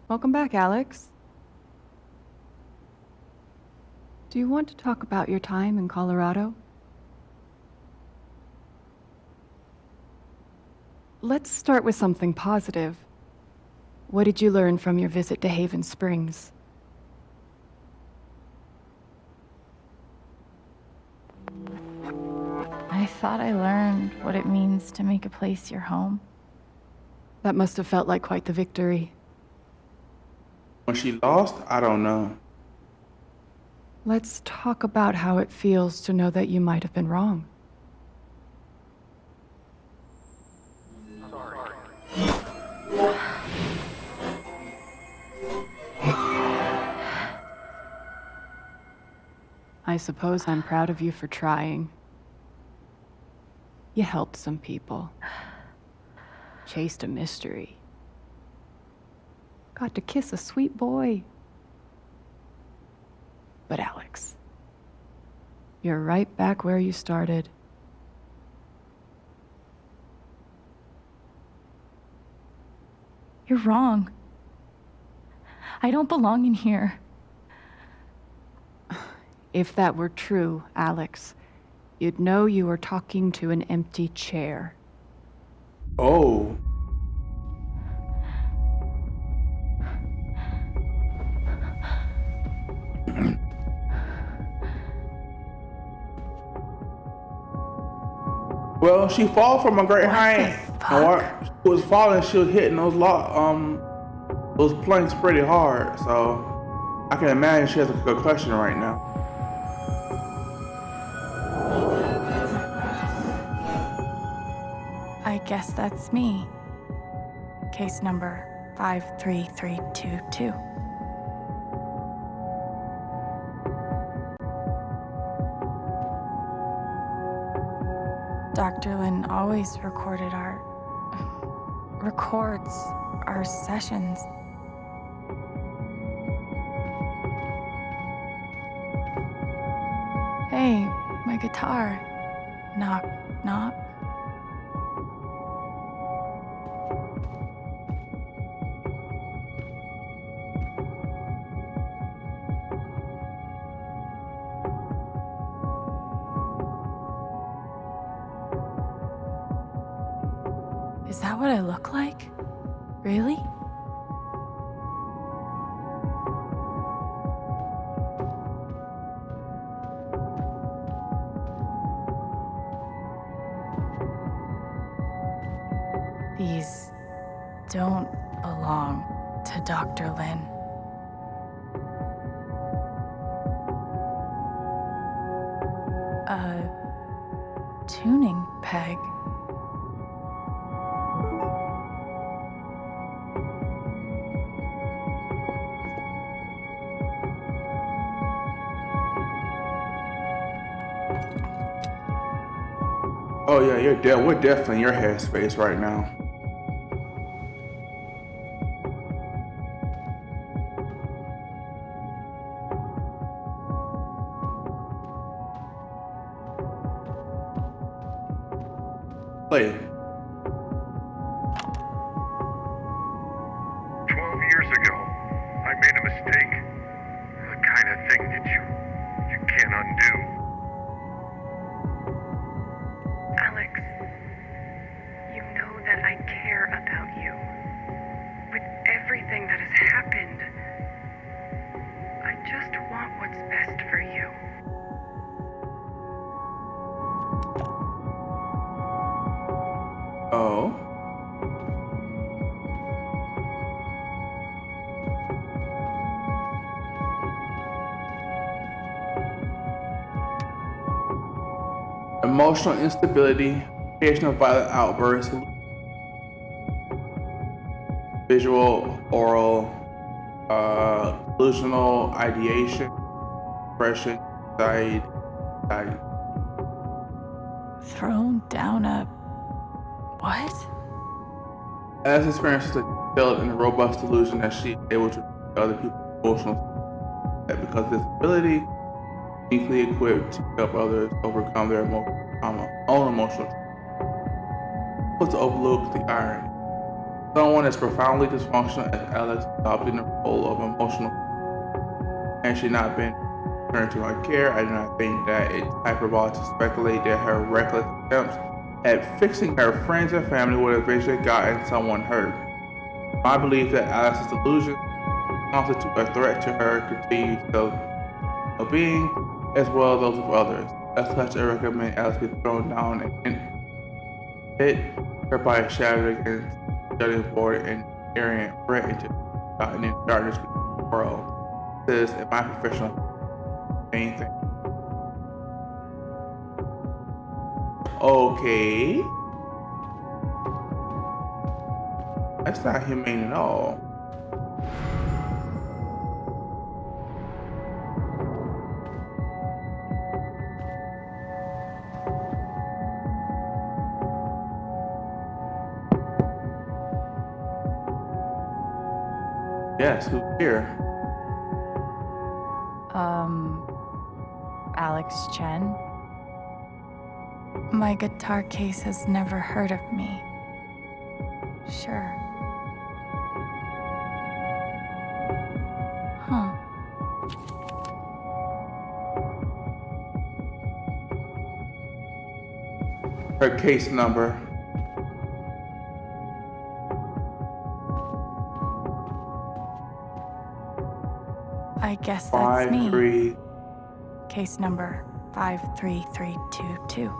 Welcome back, Alex. Do you want to talk about your time in Colorado? Let's start with something positive. What did you learn from your visit to Haven Springs? I thought I learned what it means to make a place your home. That must have felt like quite the victory. When she lost, I don't know. Let's talk about how it feels to know that you might have been wrong. I suppose I'm proud of you for trying. You helped some people. Chased a mystery. Got to kiss a sweet boy. But Alex, you're right back where you started. You're wrong. I don't belong in here. If that were true, Alex, you'd know you were talking to an empty chair. Oh. Well, she fall from a great height. And while she was falling, she was hitting those planks pretty hard. So I can imagine she has a concussion right now. I guess that's me. Case number 53322. Dr. Lin always records our sessions. Hey, my guitar. Knock, knock. Is that what I look like? Really? These don't belong to Dr. Lin. A tuning peg. Oh yeah, we're definitely in your headspace right now. Play it. 12 years ago, I made a mistake. The kind of thing that you can't undo. Alex, you know that I care about you. With everything that has happened, I just want what's best for you. Oh. Emotional instability, occasional violent outbursts, visual, oral, delusional ideation, depression, anxiety. Thrown down a... what? As experiences are detailed in a robust delusion that she is able to other people's emotional that because of this ability, uniquely equipped to help others overcome their own emotional. But to overlook the irony. Someone as profoundly dysfunctional as Alex adopting the role of emotional and she not been turned to my care, I do not think that it's hyperbolic to speculate that her reckless attempts at fixing her friends and family would have eventually gotten someone hurt. My belief that Alex's delusions constitute a threat to her continued well-being as well as those of others. As such, I recommend Alex be thrown down and hit her body shattered against the jutting board and carrying Brett into gotten in darkness between the world. This is, in my professional main thing. Okay. That's not humane at all. Yes, who's here? Alex Chen? My guitar case has never heard of me. Sure. Huh. Her case number. I guess that's me. 53. Case number 53322.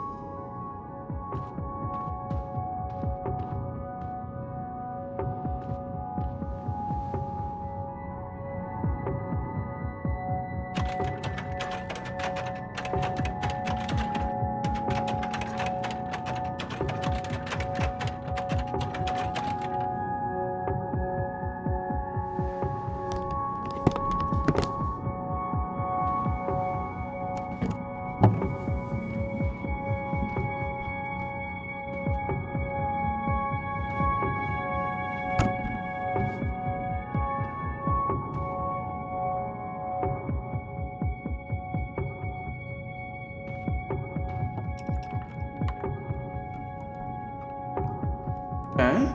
Okay.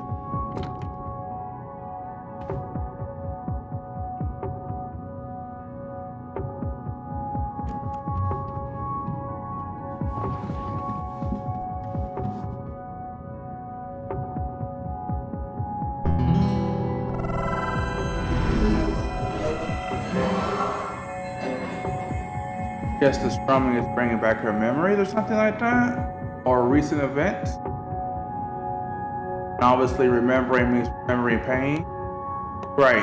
Guess the strumming is bringing back her memories or something like that? Or recent events? And obviously, remembering means remembering pain. Right.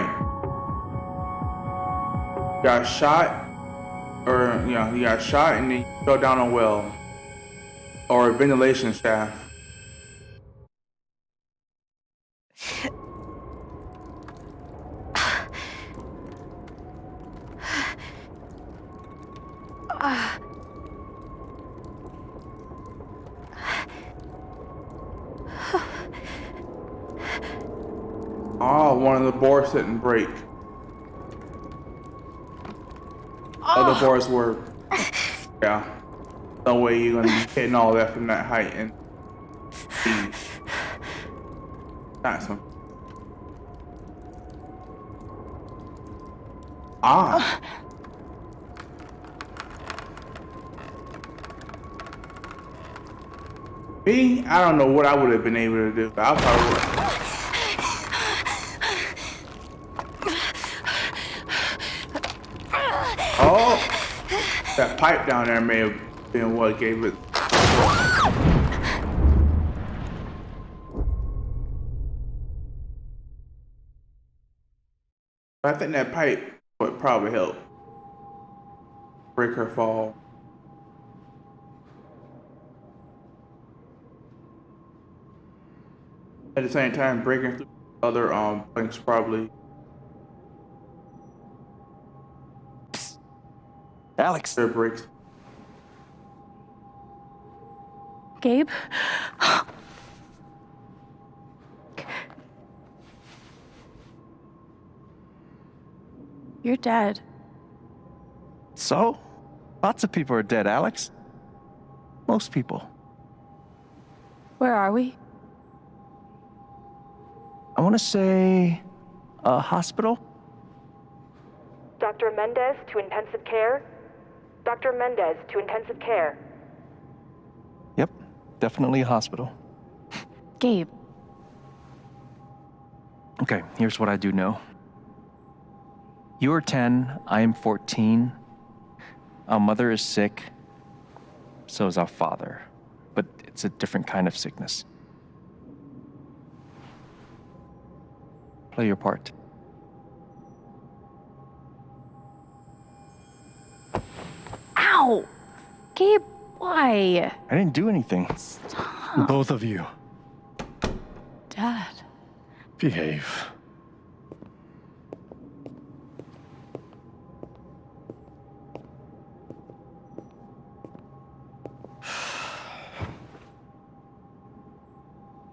You got shot, or, you got shot and then you fell down a well. Or a ventilation shaft. Oh, one of the boards didn't break. Other boards were, yeah. No way you're gonna be hitting all that from that height and that's some. Me? I don't know what I would have been able to do. I probably would. Oh, that pipe down there may have been what gave it. I think that pipe would probably help break her fall. At the same time, breaking through other planks probably. Alex. Their breaks. Gabe? You're dead. So? Lots of people are dead, Alex. Most people. Where are we? I want to say a hospital. Dr. Mendez to intensive care? Dr. Mendez to intensive care. Yep, definitely a hospital. Gabe, Okay, here's what I do know. You are 10, I am 14. Our mother is sick, so is our father. But it's a different kind of sickness. Play your part. ow! Gabe, why? I didn't do anything. Both of you, Dad. behave.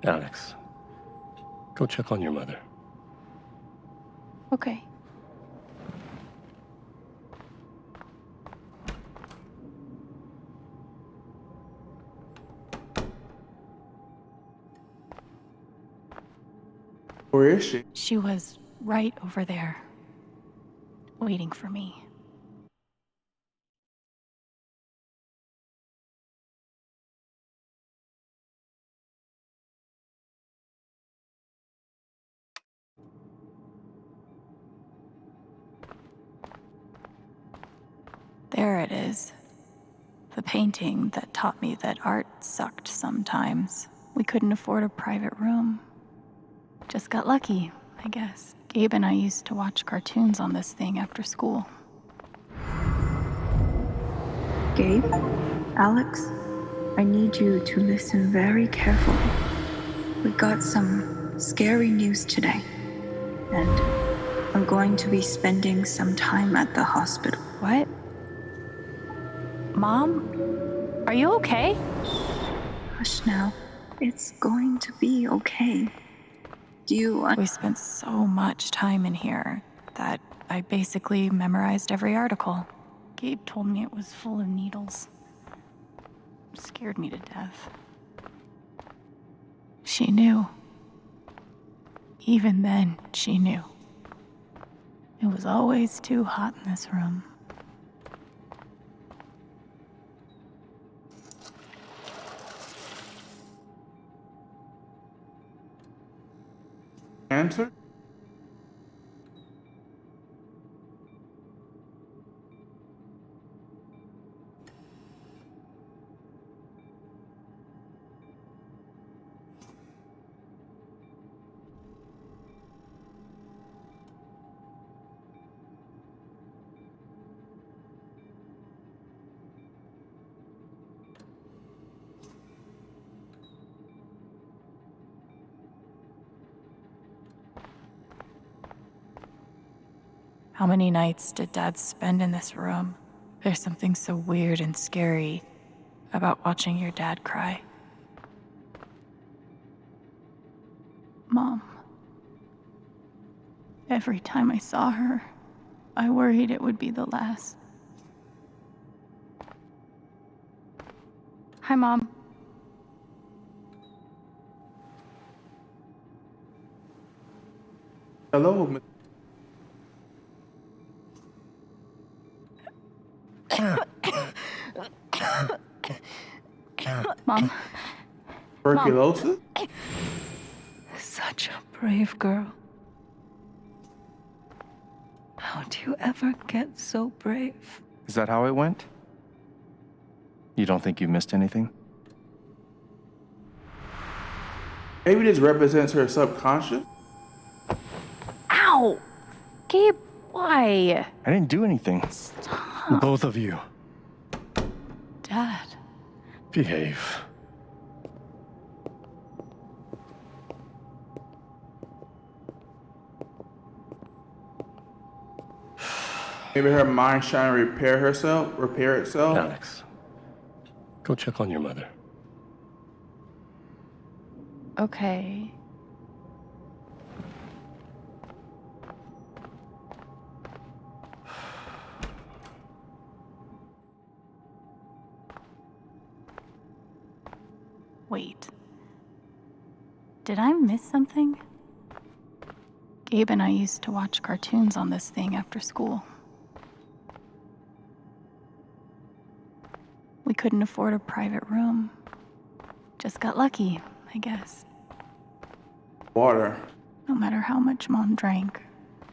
Alex, go check on your mother. Okay. Where is she? She was right over there, waiting for me. There it is. The painting that taught me that art sucked sometimes. We couldn't afford a private room. Just got lucky, I guess. Gabe and I used to watch cartoons on this thing after school. Gabe, Alex, I need you to listen very carefully. We got some scary news today, and I'm going to be spending some time at the hospital. What? Mom? Are you okay? Hush now. It's going to be okay. Do you We spent so much time in here that I basically memorized every article. Gabe told me it was full of needles. Scared me to death. She knew. Even then, she knew. It was always too hot in this room. Answer? How many nights did Dad spend in this room? There's something so weird and scary about watching your dad cry. Mom. Every time I saw her, I worried it would be the last. Hi, Mom. Hello, Miss. Mom. Tuberculosis? Such a brave girl. How do you ever get so brave? Is that how it went? You don't think you missed anything? Maybe this represents her subconscious? Ow! Gabe, why? I didn't do anything. Both of you, Dad. behave. Maybe her mind's trying to repair itself? Alex, go check on your mother. Okay. Wait. Did I miss something? Gabe and I used to watch cartoons on this thing after school. We couldn't afford a private room. Just got lucky, I guess. Water. No matter how much Mom drank,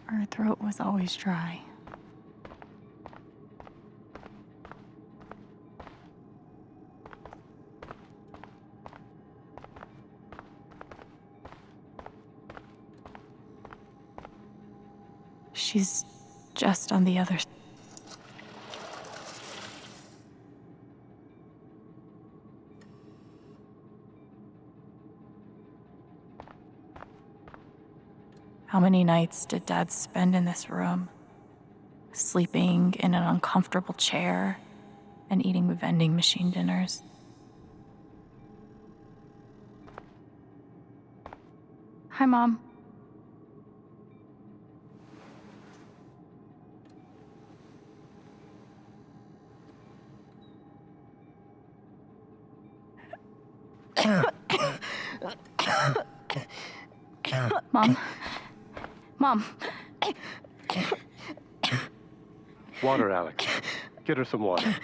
her throat was always dry. She's just on the other side. How many nights did Dad spend in this room? Sleeping in an uncomfortable chair and eating vending machine dinners. Hi, Mom. Mom. Mom. Water, Alex. Get her some water.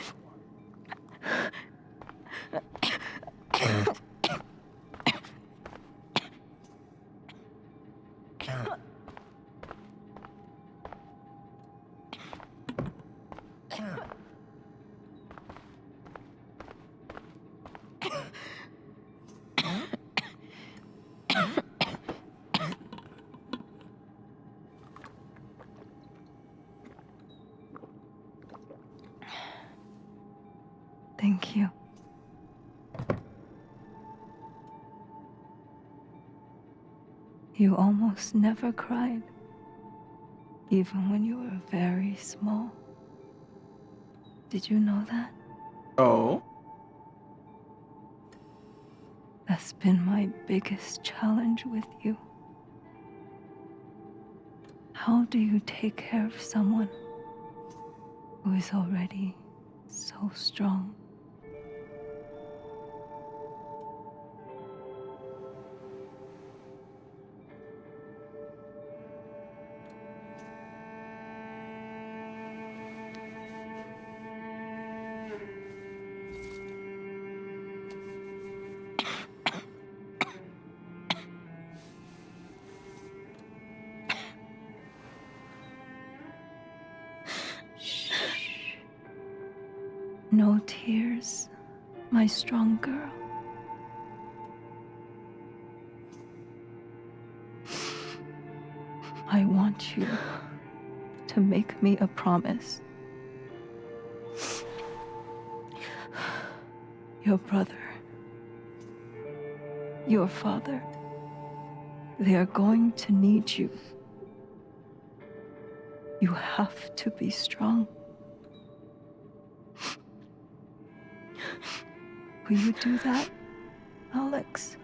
Thank you. You almost never cried, even when you were very small. Did you know that? Oh. That's been my biggest challenge with you. How do you take care of someone who is already so strong? Shh. No tears, my strong girl. I want you to make me a promise. Your brother, your father, they are going to need you. You have to be strong. Will you do that, Alex?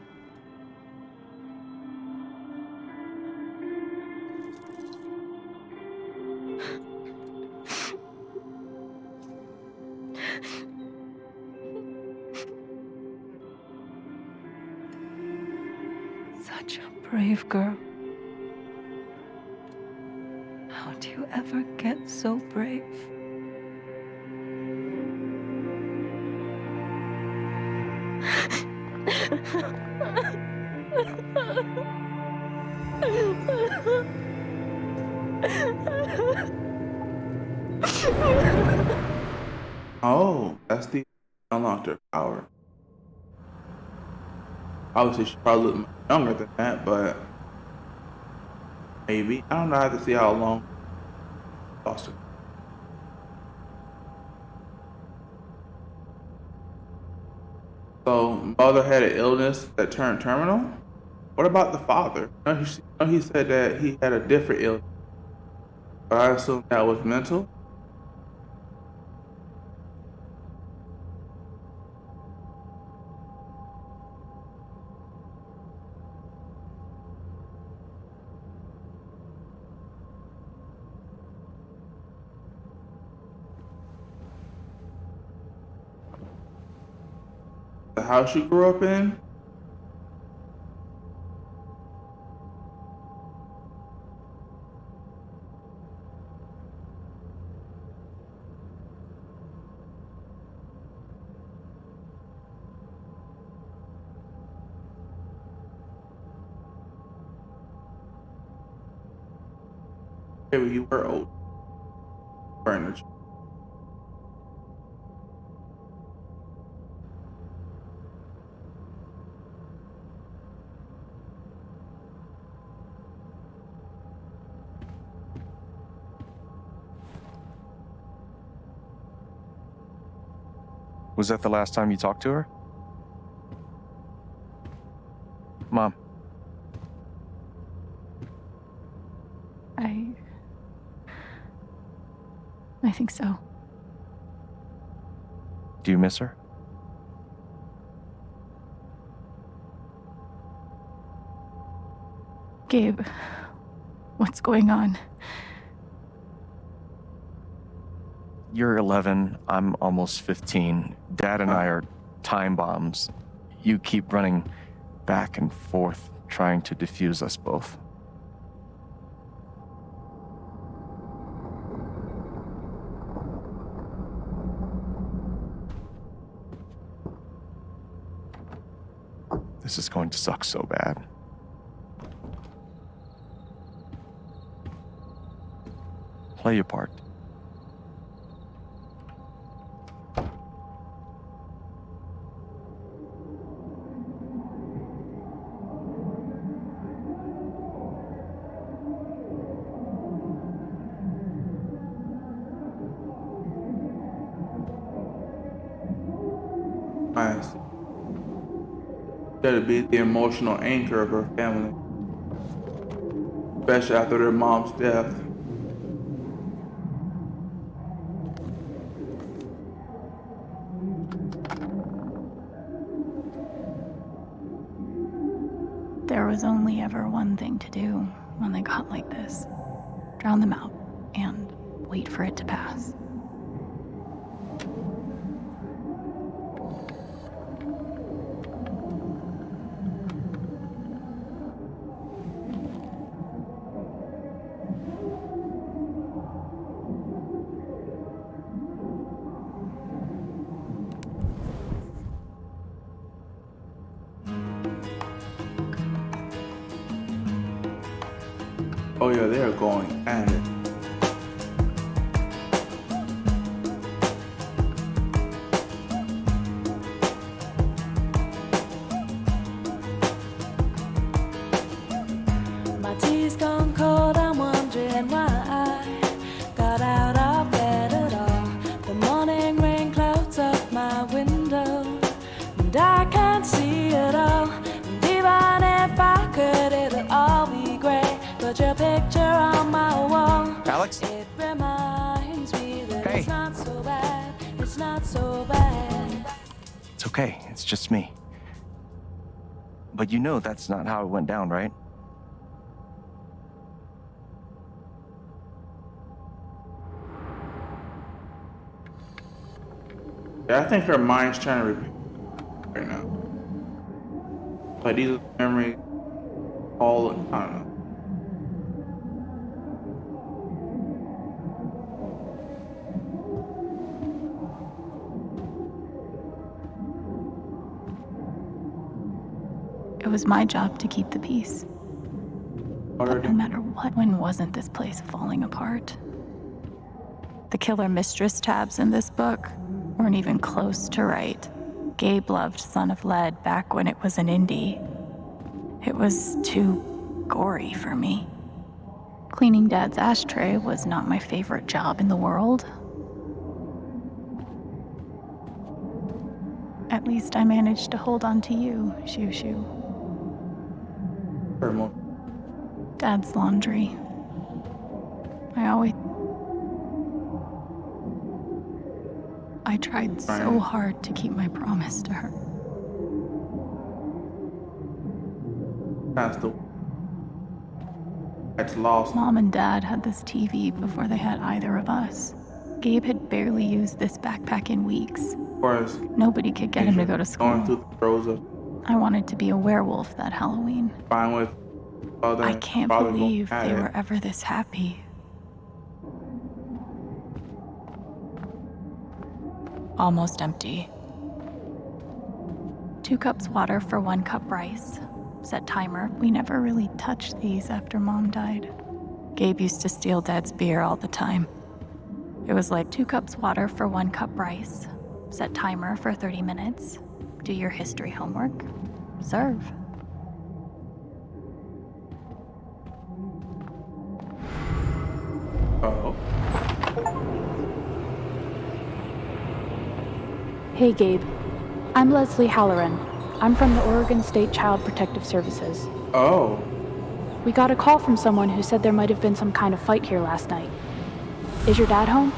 Such a brave girl. How do you ever get so brave? Oh, that's the unlocked her power. Obviously, she probably looked much younger than that, but maybe. I don't know. I have to see how long it lost her. So, mother had an illness that turned terminal? What about the father? He said that he had a different illness, but I assume that was mental. The house you grew up in? Maybe you were old. Furniture. Was that the last time you talked to her? Mom. I think so. Do you miss her? Gabe, what's going on? You're 11, I'm almost 15. Dad and I are time bombs. You keep running back and forth, trying to defuse us both. This is going to suck so bad. Play your part. Nice. To be the emotional anchor of her family, especially after their mom's death. There was only ever one thing to do when they got like this. Drown them out and wait for it to pass. Oh yeah, they are going at it. My tea's gone cold, I'm wondering why I got out of bed at all. The morning rain clouds up my window, and I can't see it all. And even if I could, it'll all be grey. But your picture on my wall, Alex? it reminds me that Hey. it's not so bad, it's not so bad. It's okay, it's just me. But you know that's not how it went down, right? Yeah, I think her mind's trying to repeat right now. Like these are memories all, I don't know. It was my job to keep the peace. But no matter what, when wasn't this place falling apart? The killer mistress tabs in this book weren't even close to right. Gabe loved Son of Lead back when it was an indie. It was too gory for me. Cleaning Dad's ashtray was not my favorite job in the world. At least I managed to hold on to you, Shoo Shoo. Dad's laundry. I tried so hard to keep my promise to her. That's lost. Mom and Dad had this TV before they had either of us. Gabe had barely used this backpack in weeks. Nobody could get him to go to school. Going through the throes of I wanted to be a werewolf that Halloween. fine with father. I can't father going believe at they it. were ever this happy. Almost empty. 2 cups water for 1 cup rice. Set timer. We never really touched these after Mom died. Gabe used to steal Dad's beer all the time. It was like 2 cups water for 1 cup rice. Set timer for 30 minutes. Do your history homework. Serve. Oh. Hey, Gabe. I'm Leslie Halloran. I'm from the Oregon State Child Protective Services. Oh. We got a call from someone who said there might have been some kind of fight here last night. Is your dad home?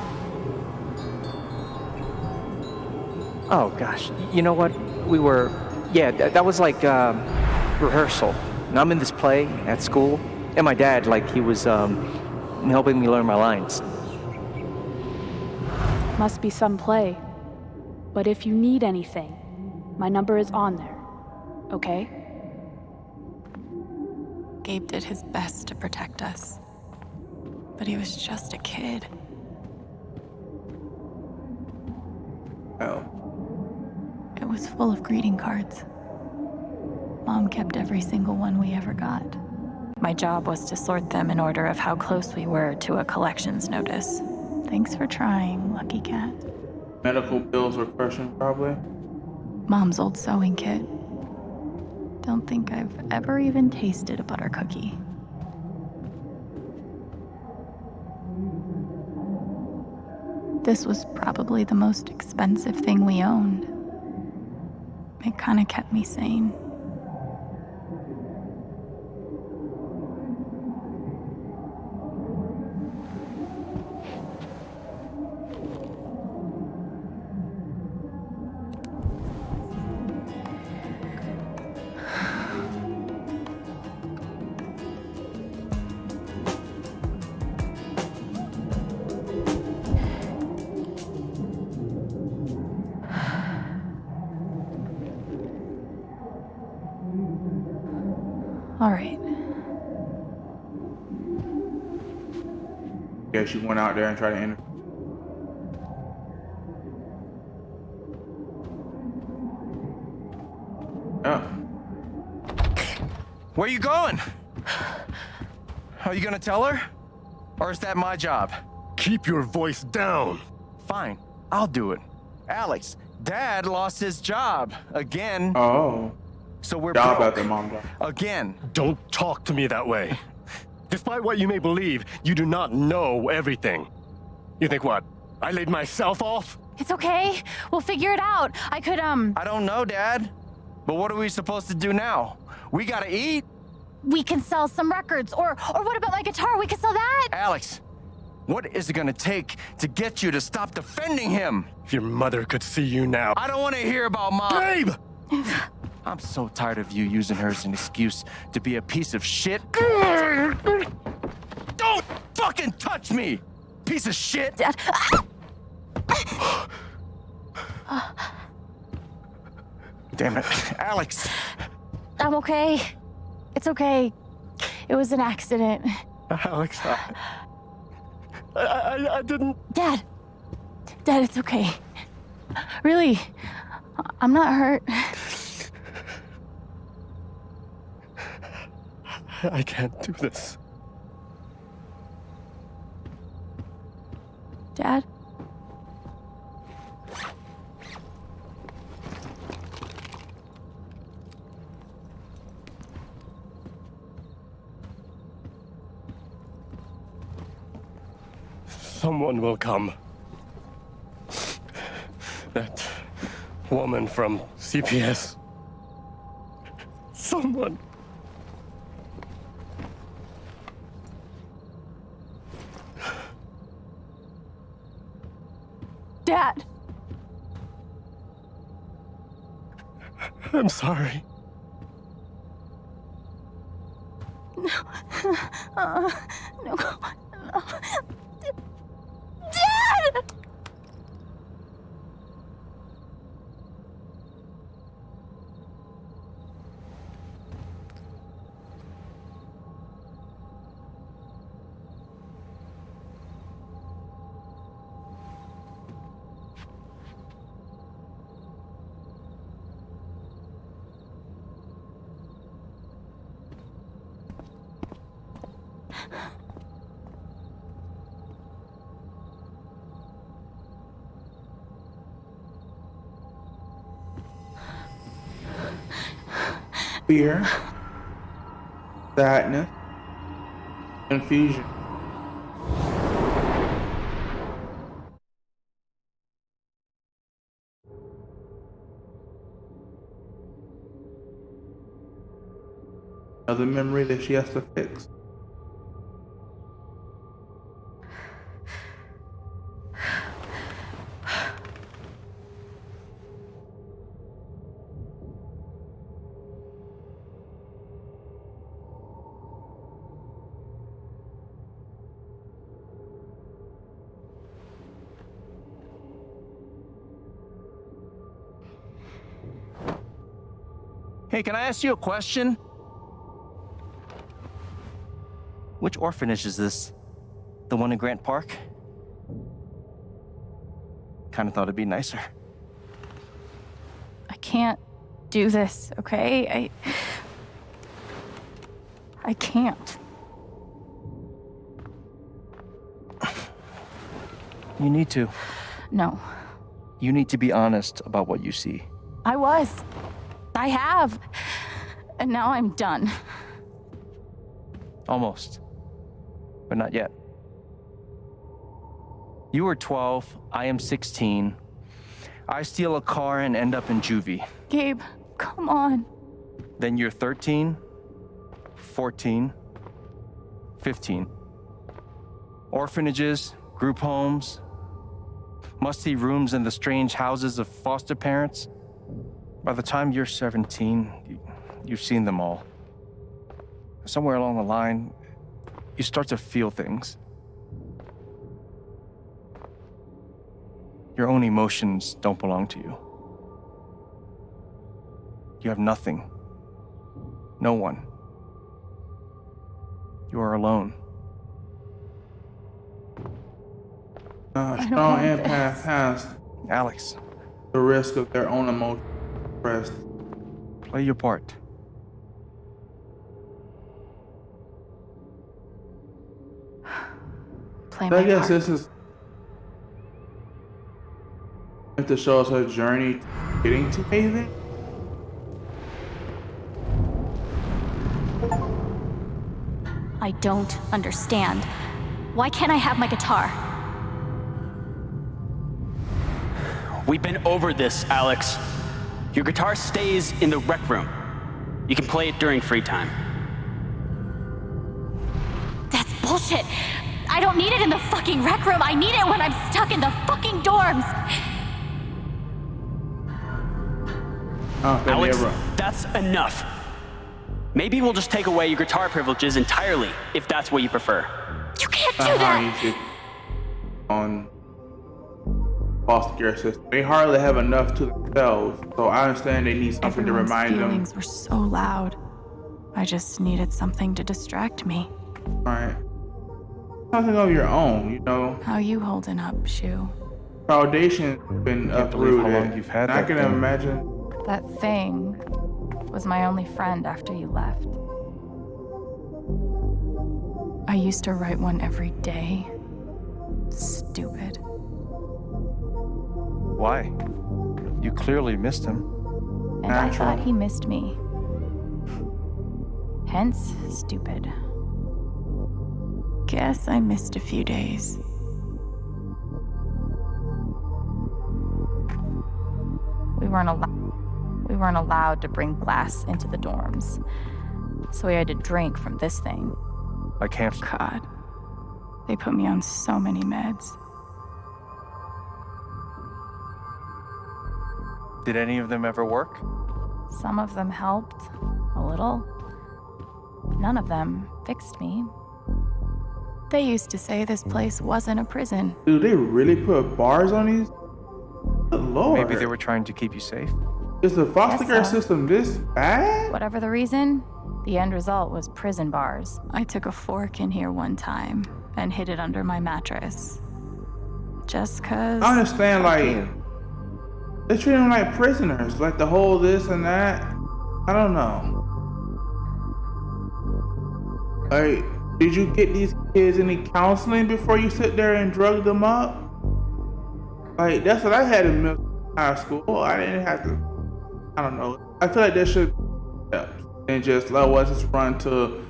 Oh, gosh. You know what? That was like rehearsal. And I'm in this play at school, and my dad, he was helping me learn my lines. Must be some play. But if you need anything, my number is on there. Okay? Gabe did his best to protect us. But he was just a kid. Oh. It was full of greeting cards. Mom kept every single one we ever got. My job was to sort them in order of how close we were to a collections notice. Thanks for trying, Lucky Cat. Medical bills were crushing, probably. Mom's old sewing kit. Don't think I've ever even tasted a butter cookie. This was probably the most expensive thing we owned. It kind of kept me sane. All right. Guess you went out there and tried to enter. Oh. Where you going? Are you gonna tell her? Or is that my job? Keep your voice down. Fine, I'll do it. Alex, Dad lost his job again. Oh. So we're Job broke. after mom job. Again. Don't talk to me that way. Despite what you may believe, you do not know everything. You think what? I laid myself off? It's okay. We'll figure it out. I don't know, Dad. But what are we supposed to do now? We gotta eat. We can sell some records. Or what about my guitar? We could sell that. Alex, what is it gonna take to get you to stop defending him? If your mother could see you now. I don't want to hear about Mom. Gabe! I'm so tired of you using her as an excuse to be a piece of shit. Don't fucking touch me, piece of shit! Dad. Damn it, Alex. I'm okay. It's okay. It was an accident. Alex, I didn't... Dad, it's okay. Really, I'm not hurt. I can't do this. Dad? Someone will come. That woman from CPS. Someone. Dad! I'm sorry. No. No. Dad! fear, sadness, confusion. Another memory that she has to fix. Hey, can I ask you a question? Which orphanage is this? The one in Grant Park? Kinda thought it'd be nicer. I can't do this, okay? I can't. You need to. No. You need to be honest about what you see. I was. I have. And now I'm done. Almost. But not yet. You were 12, I am 16. I steal a car and end up in juvie. Gabe, come on. Then you're 13, 14, 15. Orphanages, group homes, musty rooms in the strange houses of foster parents. By the time you're 17, you've seen them all. Somewhere along the line, you start to feel things. Your own emotions don't belong to you. You have nothing. No one. You are alone. Strong empath has Alex, the risk of their own emotions expressed. play your part. Play So I my guess part. this is meant to show us her journey to getting to Haven. I don't understand. Why can't I have my guitar? We've been over this, Alex. Your guitar stays in the rec room. You can play it during free time. That's bullshit. I don't need it in the fucking rec room. I need it when I'm stuck in the fucking dorms. Alex, that's enough. Maybe we'll just take away your guitar privileges entirely, if that's what you prefer. You can't do that! You should on foster care system. They hardly have enough to themselves, so I understand they need something to Everyone's remind them. feelings were so loud. I just needed something to distract me. Alright. Something of your own, you know. How you holding up, Shu? Foundation's been Can't believe uprooted. how long you've had And I that can thing. imagine. That thing was my only friend after you left. I used to write one every day. Stupid. Why? You clearly missed him. And I thought he missed me. Hence, stupid. Guess I missed a few days. We weren't allowed to bring glass into the dorms. So we had to drink from this thing. I can't. God. They put me on so many meds. Did any of them ever work? Some of them helped. A little. None of them fixed me. They used to say this place wasn't a prison. Dude, they really put bars on these? Good Lord. Maybe they were trying to keep you safe. Is the foster Guess care so. system this bad? Whatever the reason, the end result was prison bars. I took a fork in here one time and hid it under my mattress. Just 'cause. I understand, fuck like, you. they treat them like prisoners, like the whole this and that. I don't know. Like, did you get these kids any counseling before you sit there and drug them up? Like, that's what I had in middle high school. I didn't have to. I don't know. I feel like there should be steps than just, oh, let's just run to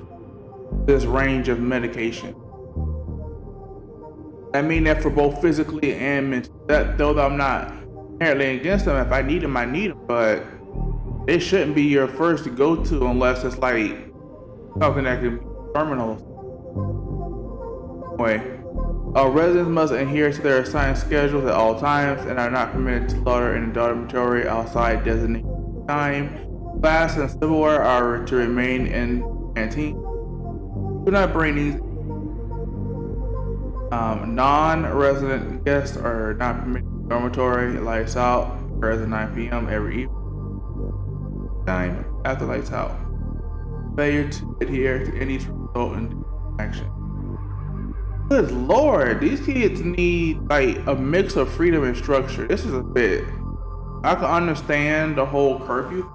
this range of medication. I mean that for both physically and mentally. That, though I'm not inherently against them, if I need them, I need them, but they shouldn't be your first to go to unless it's like something that can be terminal. Anyway, residents must adhere to their assigned schedules at all times and are not permitted to loiter in the dormitory outside designated time. Glass and silverware are to remain in the canteen. Do not bring these. Non-resident guests are not permitted in the dormitory. Lights out. Occurs at 9 p.m. every evening. Time after lights out. Failure to adhere to any result in action. Good lord, these kids need like a mix of freedom and structure. This is a bit. I can understand the whole curfew.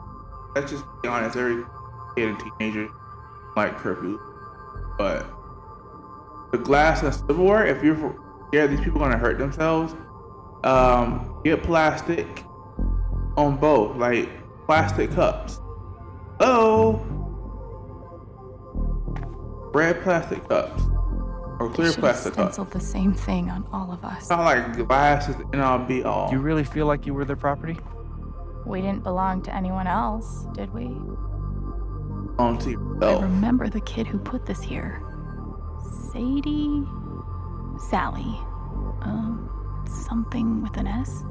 Let's just be honest, every kid and teenager like curfew. But the glass and silverware, if you're scared these people are gonna hurt themselves, get plastic on both, like plastic cups. Hello? Red plastic cups. Or clear plastic cups. Stenciled the same thing on all of us. Not like glass is the end all be all. Do you really feel like you were their property? We didn't belong to anyone else, did we? On to yourself. I remember the kid who put this here. Sadie? Sally. Something with an S?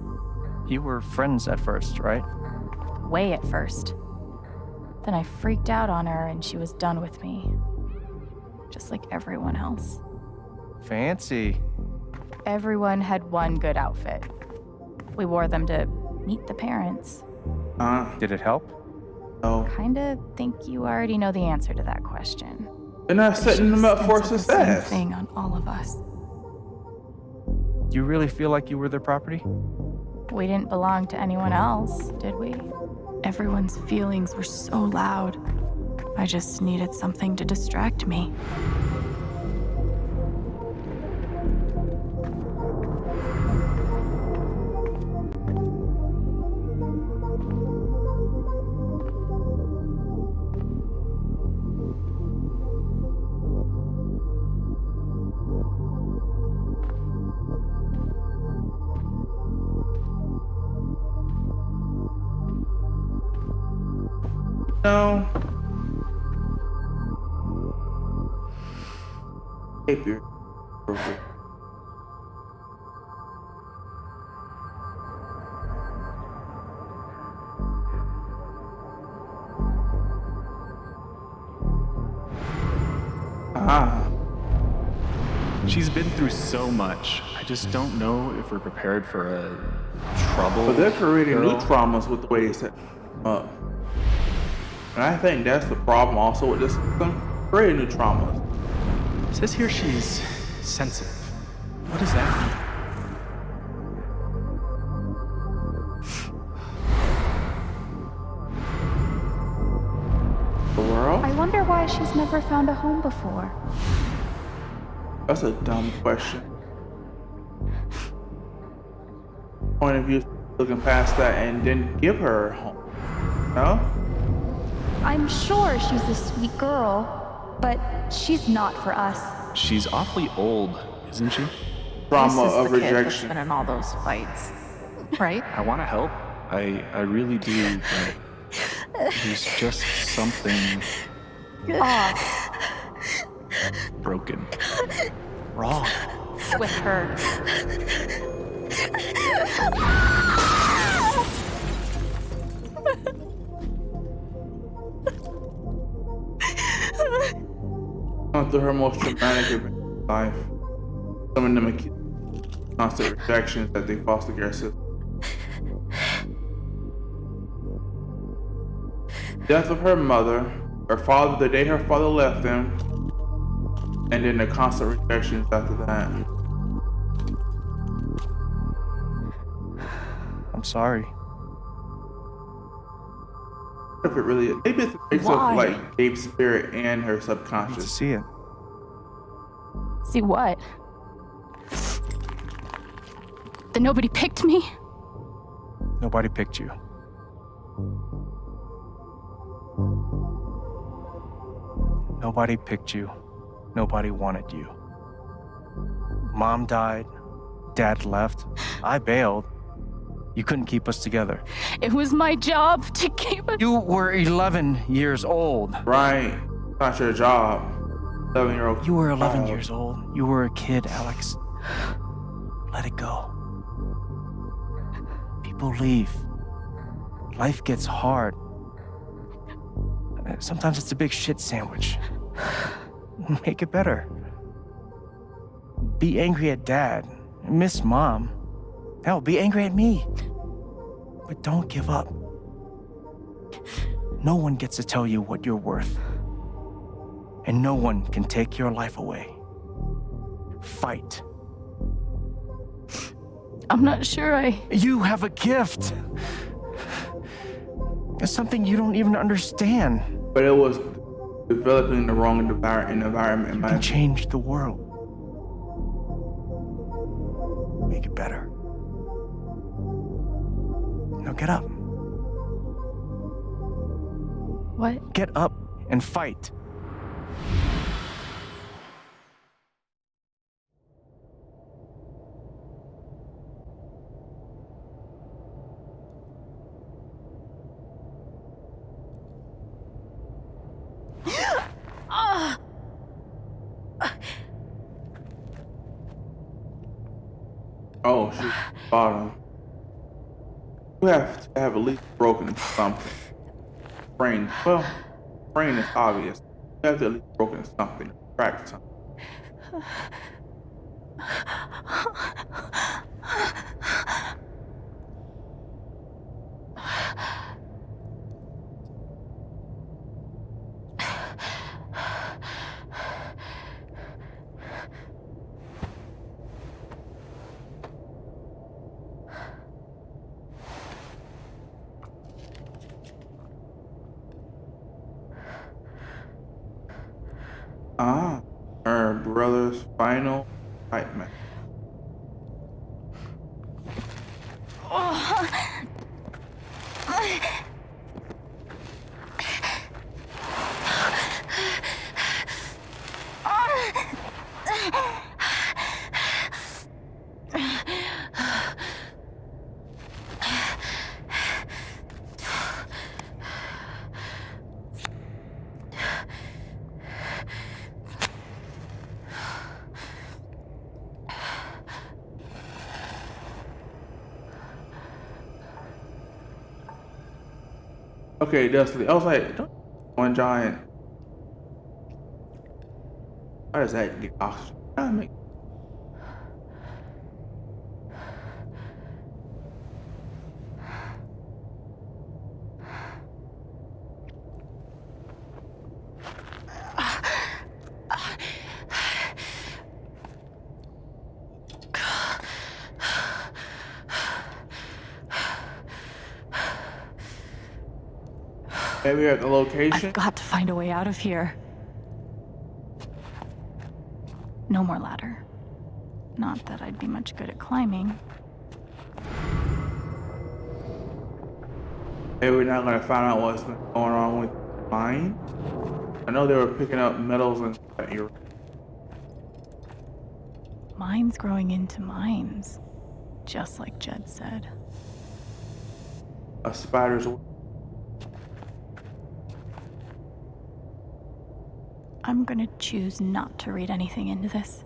You were friends at first, right? Way at first. Then I freaked out on her and she was done with me. Just like everyone else. Fancy. Everyone had one good outfit. We wore them to meet the parents. Did it help? No. Kinda think you already know the answer to that question. They're not setting them up for Stenciled success. The same thing on all of us. Do you really feel like you were their property? We didn't belong to anyone else, did we? Everyone's feelings were so loud. I just needed something to distract me. No. Tape your perfect. She's been through so much. I just don't know if we're prepared for a trouble. But they're creating new girl. traumas with the way they set them up. And I think that's the problem also with this system. Creating new traumas. It says here she's sensitive. What does that mean? The world? I wonder why she's never found a home before. That's a dumb question. Point of view, looking past that and then give her a home. No? I'm sure she's a sweet girl, but she's not for us. She's awfully old, isn't she? Trauma This is of the kid that's rejection. been in all those fights, right? I want to help. I really do, but there's just something Off broken. Wrong. with her. Going through her most traumatic event in life. Some of them are constant rejections that they foster care system. Death of her mother, her father, the day her father left them, and then the constant rejections after that. I'm sorry. What if it really, maybe it's a mix Why? of like Gabe's spirit and her To subconscious. see it. See what? That nobody picked me? Nobody picked you. Nobody picked you. Nobody wanted you. Mom died. Dad left. I bailed. You couldn't keep us together. It was my job to keep us. You were 11 years old. Right. Not your job. 11-year-old. You were 11 years old. You were a kid, Alex. Let it go. People leave. Life gets hard. Sometimes it's a big shit sandwich. Make it better. Be angry at Dad. Miss Mom. Hell, be angry at me. But don't give up. No one gets to tell you what you're worth. And no one can take your life away. Fight. I'm not sure You have a gift. It's something you don't even understand. But it was developing the wrong environment. You can change the world. Make it better. Now get up. What? Get up and fight. Oh, shoot. Bottom. You have to have at least broken something. Brain. Well, brain is obvious. You have to at least broken something. Cracked something. Her brother's final nightmare. Okay, Dusty. I was like, one giant. How does that get oxygen? I mean, maybe at the location. I've got to find a way out of here. No more ladder. Not that I'd be much good at climbing. Maybe we're not gonna find out what's been going on with mine. I know they were picking up metals and that area. Mines growing into mines, just like Jed said. A spider's. I'm gonna choose not to read anything into this.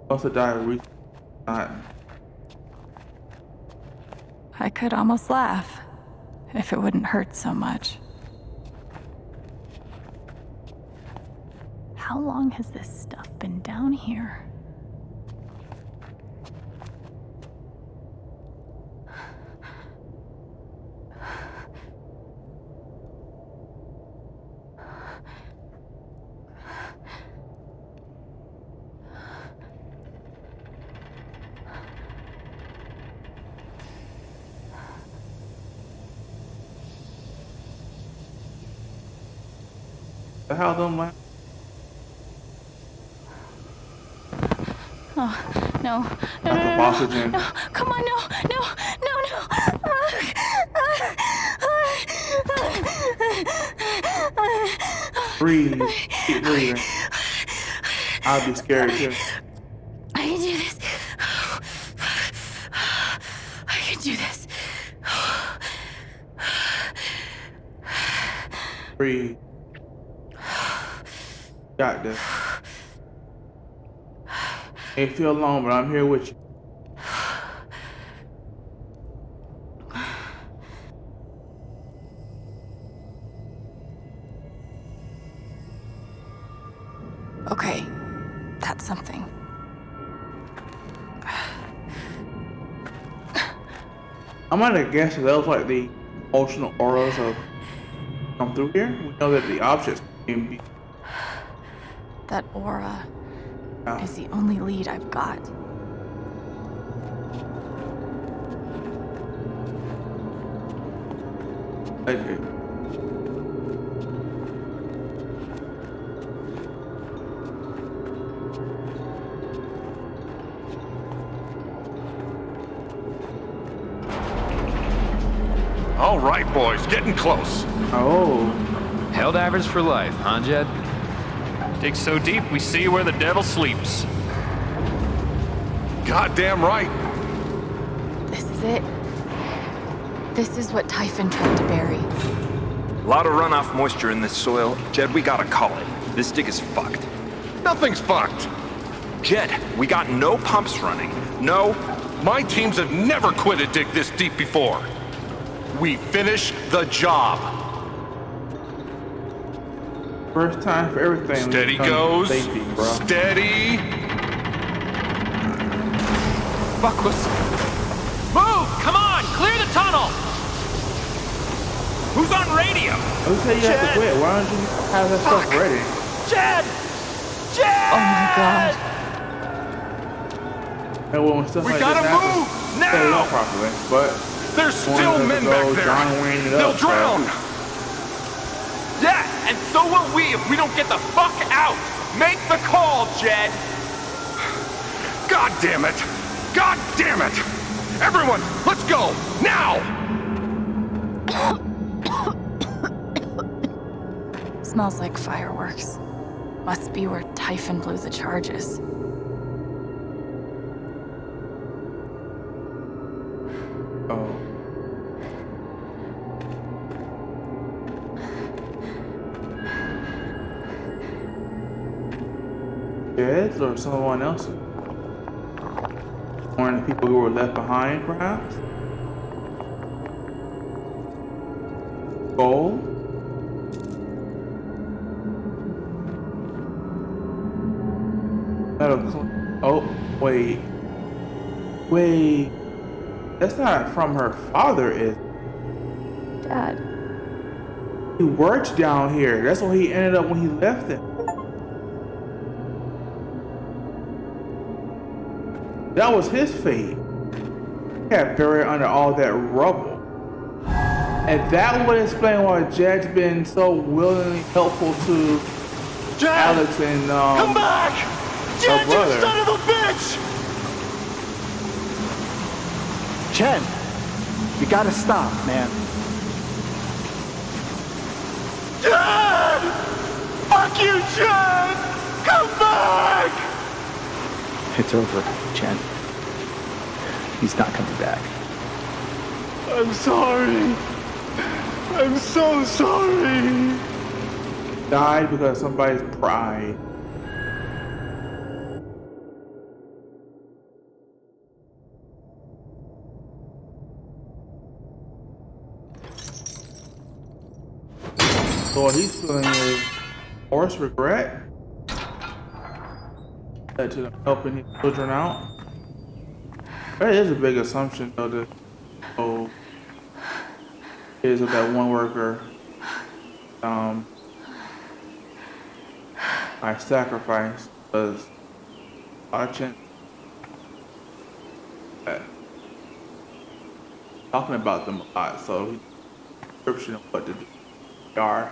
Also died recently. Not. I could almost laugh if it wouldn't hurt so much. How long has this stuff been down here? The hell don't mind. Oh, no. No, Not the oxygen. no. Come on, no. Breathe. Keep breathing. I'll be scared too. I can do this. I can do this. Breathe. Got this. May feel alone, but I'm here with you. Okay, that's something. I'm gonna guess that those like the emotional auras of come through here. We know that the objects can be. That aura is the only lead I've got. Okay. All right, boys, getting close. Oh. Hell divers for life, huh, Jed? Dig so deep, we see where the devil sleeps. Goddamn right. This is it. This is what Typhon tried to bury. A lot of runoff moisture in this soil. Jed, we gotta call it. This dig is fucked. Nothing's fucked. Jed, we got no pumps running. No. My teams have never quit a dig this deep before. We finish the job. First time for everything. Steady goes. Safety, bro. Steady. Fuck, listen. Move! Come on! Clear the tunnel! Who's on radio? Who said you have to quit? Why don't you have that stuff ready? Jed! Jed! Oh my god. And when stuff We like gotta this move happens, now! set it up properly. But there's still men back there. They'll drown. Yeah, and so will we if we don't get the fuck out. Make the call, Jed. God damn it! God damn it! Everyone, let's go now! Smells like fireworks. Must be where Typhon blew the charges. Oh. Kids or someone else? Or the people who were left behind, perhaps? Gold? Oh, wait. Wait. That's not from her father, is it? Dad. He worked down here. That's where he ended up when he left it. That was his fate. He got buried under all that rubble. And that would explain why Jed's been so willingly helpful to Alex and come back! Jed, you brother. son of a bitch! Chen, you gotta stop, man. Jed! Fuck you, Jed! Come back! It's over, Chen. He's not coming back. I'm sorry. I'm so sorry. Died because of somebody's pride. So what he's feeling is forced regret that to helping his children out. That is a big assumption though, that kids of that one worker I sacrificed because a chance talking about them a lot, so he description of what they are.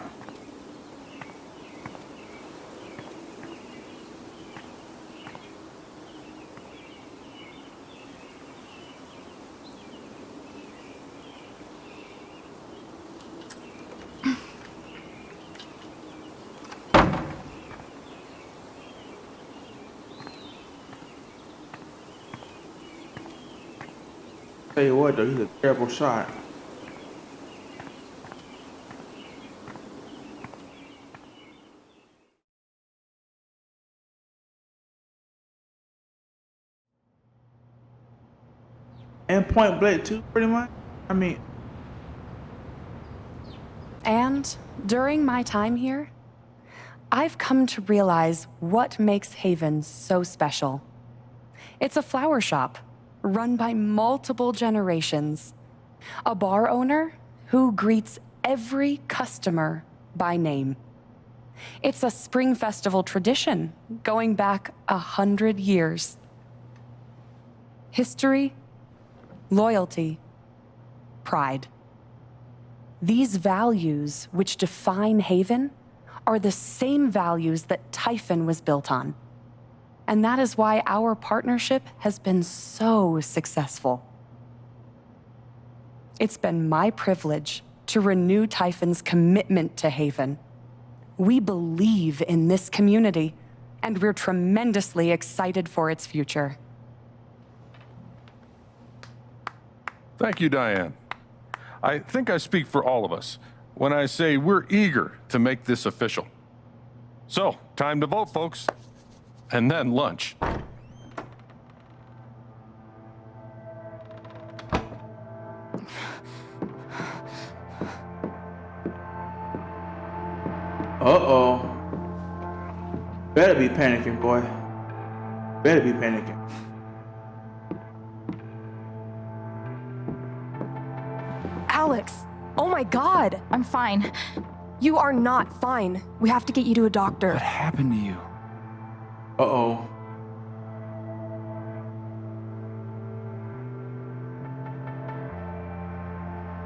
Tell you what, though, he's a terrible shot. And point blank too, pretty much. I mean, And during my time here, I've come to realize what makes Haven so special. It's a flower shop run by multiple generations. A bar owner who greets every customer by name. It's a spring festival tradition going back 100 years. History, loyalty, pride. These values which define Haven are the same values that Typhon was built on. And that is why our partnership has been so successful. It's been my privilege to renew Typhon's commitment to Haven. We believe in this community, and we're tremendously excited for its future. Thank you, Diane. I think I speak for all of us when I say we're eager to make this official. So, time to vote, folks. And then lunch. uh-oh. Better be panicking, boy. Better be panicking. Alex! Oh my God! I'm fine. You are not fine. We have to get you to a doctor. What happened to you? Uh-oh.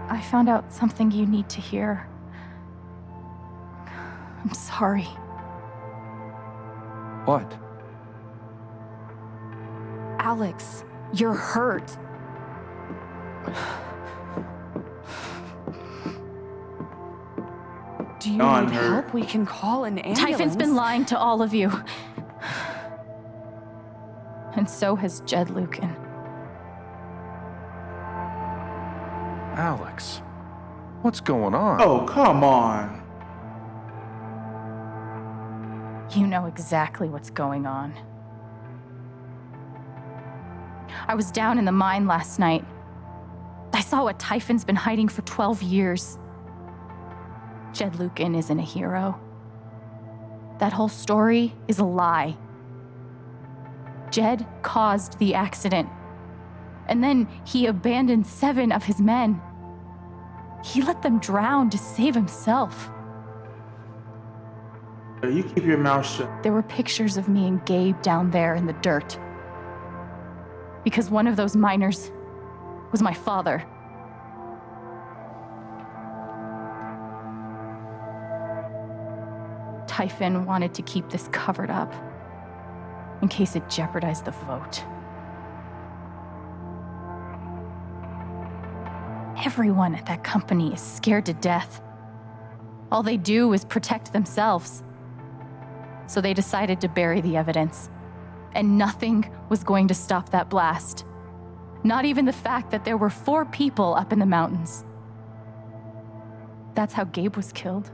I found out something you need to hear. I'm sorry. What? Alex, you're hurt. Do you need help? We can call an ambulance. Typhon's been lying to all of you. And so has Jed Lucan. Alex, what's going on? Oh, come on. You know exactly what's going on. I was down in the mine last night. I saw what Typhon's been hiding for 12 years. Jed Lucan isn't a hero. That whole story is a lie. Jed caused the accident. And then he abandoned 7 of his men. He let them drown to save himself. You keep your mouth shut. There were pictures of me and Gabe down there in the dirt. Because one of those miners was my father. Typhon wanted to keep this covered up in case it jeopardized the vote. Everyone at that company is scared to death. All they do is protect themselves. So they decided to bury the evidence. And nothing was going to stop that blast. Not even the fact that there were 4 people up in the mountains. That's how Gabe was killed.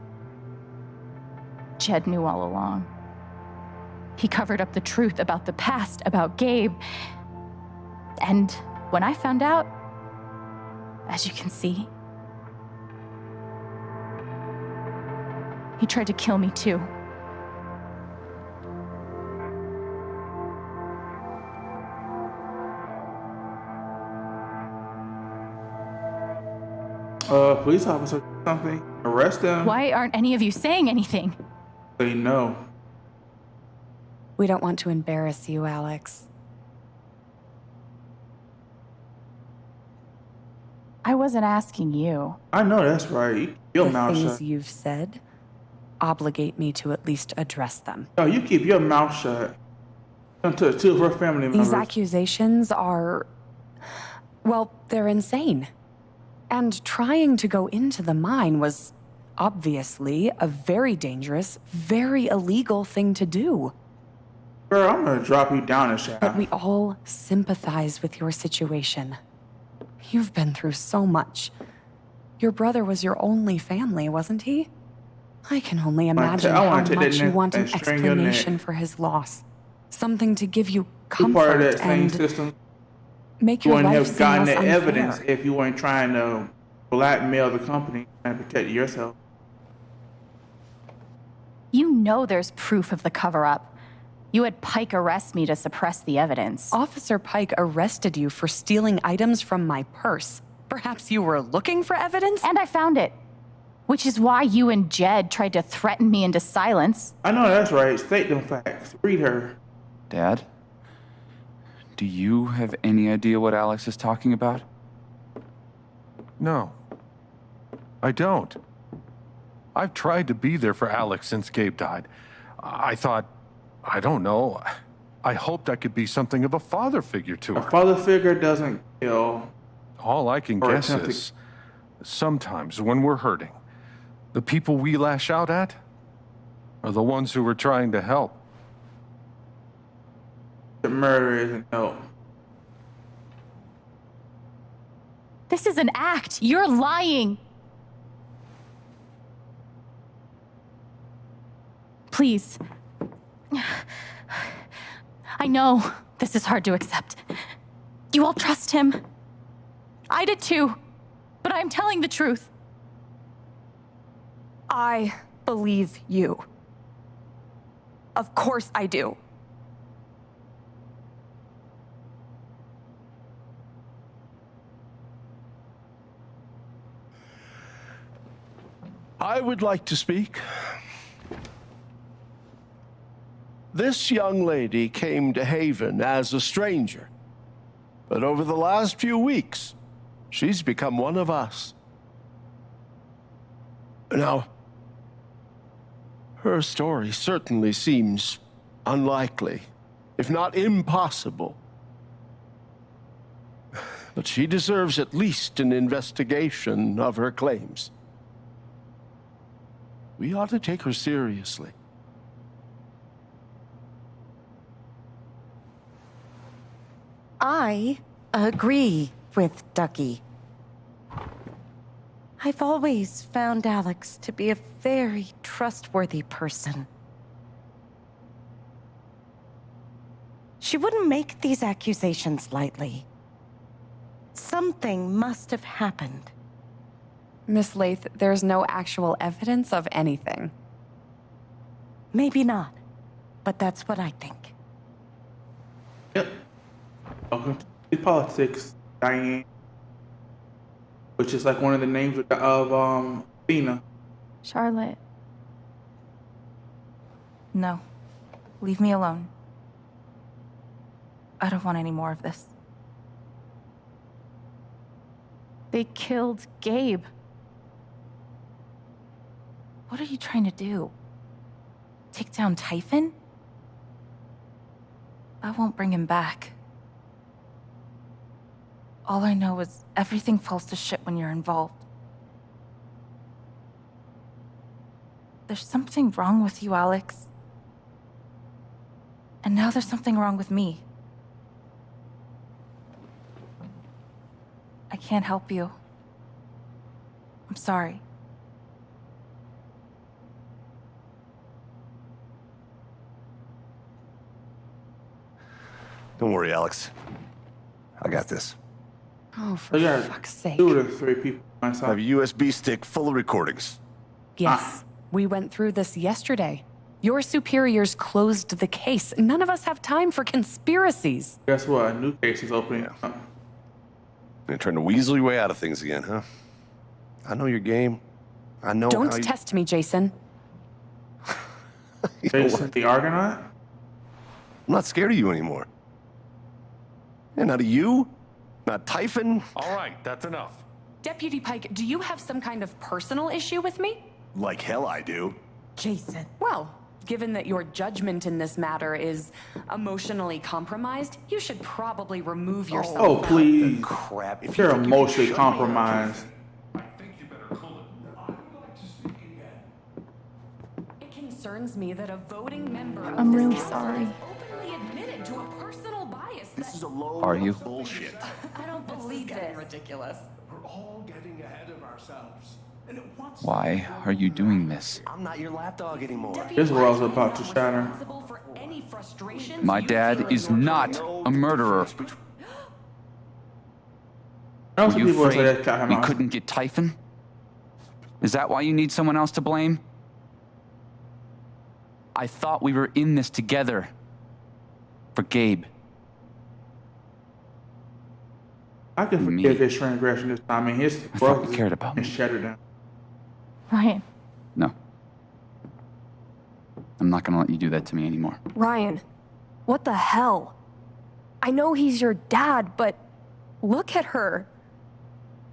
Jed knew all along. He covered up the truth about the past, about Gabe. And when I found out, as you can see, he tried to kill me too. Police officer, something. Arrest them. Why aren't any of you saying anything? They know. We don't want to embarrass you, Alex. I wasn't asking you. I know, that's right. You keep your mouth The shut. things you've said obligate me to at least address them. No, you keep your mouth shut. To 2 of her family members. These accusations are, well, they're insane. And trying to go into the mine was obviously a very dangerous, very illegal thing to do. Girl, I'm gonna drop you down a shaft. But we all sympathize with your situation. You've been through so much. Your brother was your only family, wasn't he? I can only imagine how much you want an explanation for his loss. Something to give you comfort and make your life seem gotten less the unfair. evidence if you weren't trying to blackmail the company and protect yourself. You know there's proof of the cover-up. You had Pike arrest me to suppress the evidence. Officer Pike arrested you for stealing items from my purse. Perhaps you were looking for evidence? And I found it. Which is why you and Jed tried to threaten me into silence. I know that's right. State them facts. Read her. Dad? Do you have any idea what Alex is talking about? No. I don't. I've tried to be there for Alex since Gabe died. I thought, I don't know, I hoped I could be something of a father figure to her. A father figure doesn't kill. All I can guess is, sometimes when we're hurting, the people we lash out at are the ones who we're trying to help. The murder isn't help. This is an act. You're lying. Please. I know this is hard to accept. You all trust him. I did too, but I'm telling the truth. I believe you. Of course I do. I would like to speak. This young lady came to Haven as a stranger, but over the last few weeks, she's become one of us. Now, her story certainly seems unlikely, if not impossible. But she deserves at least an investigation of her claims. We ought to take her seriously. I agree with Ducky. I've always found Alex to be a very trustworthy person. She wouldn't make these accusations lightly. Something must have happened. Miss Lath, there's no actual evidence of anything. Maybe not, but that's what I think. Yep. Welcome to politics, Diane. Which is like one of the names of Athena. Charlotte. No. Leave me alone. I don't want any more of this. They killed Gabe. What are you trying to do? Take down Typhon? I won't bring him back. All I know is everything falls to shit when you're involved. There's something wrong with you, Alex. And now there's something wrong with me. I can't help you. I'm sorry. Don't worry, Alex. I got this. Oh, for fuck's sake. 2 to 3 people on I have a USB stick full of recordings. Yes, we went through this yesterday. Your superiors closed the case. None of us have time for conspiracies. Guess what? A new case is opening up. You're trying to weasel your way out of things again, huh? I know your game. I know Don't how you... test me, Jason. Jason the Argonaut? I'm not scared of you anymore. And not of you, not Typhon. All right, that's enough. Deputy Pike, do you have some kind of personal issue with me? Like hell I do. Jason. Well, given that your judgment in this matter is emotionally compromised, you should probably remove yourself. Oh, please. Crap. If You're emotionally compromised. It concerns me that a voting member of I'm this really council sorry. has openly admitted to a personal biased. This is a load Are you? of bullshit. I don't believe this. Ridiculous. We're all getting ahead of ourselves. And what's Why are you doing this? I'm not your lapdog anymore. This world's about to shatter. My dad is not a murderer. I know Were some you people say afraid that cat him we out. couldn't get Typhon? Is that why you need someone else to blame? I thought we were in this together. For Gabe. I can forgive his transgression this time. I mean, his thought world you cared about is shattered down. Ryan, No. I'm not gonna let you do that to me anymore. Ryan, what the hell? I know he's your dad, but look at her.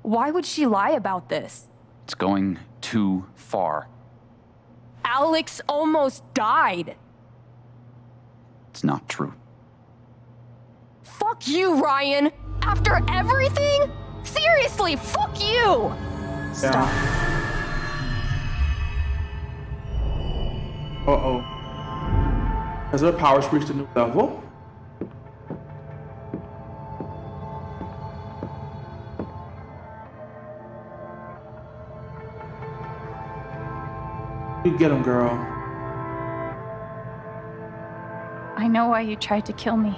Why would she lie about this? It's going too far. Alex almost died. It's not true. Fuck you, Ryan. After everything? Seriously, fuck you. Stop. Uh-oh. Has her powers reached a new level? You get him, girl. I know why you tried to kill me.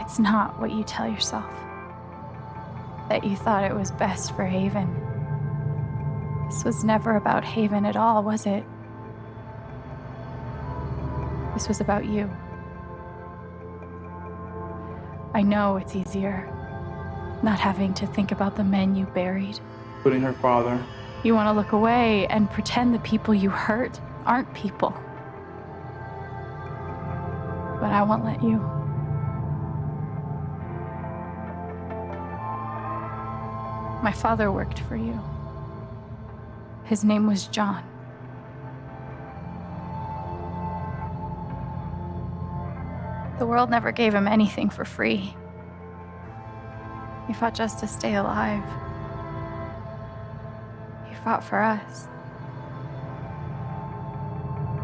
It's not what you tell yourself. That you thought it was best for Haven. This was never about Haven at all, was it? This was about you. I know it's easier not having to think about the men you buried. Including her father. You want to look away and pretend the people you hurt aren't people. But I won't let you. My father worked for you. His name was John. The world never gave him anything for free. He fought just to stay alive. He fought for us.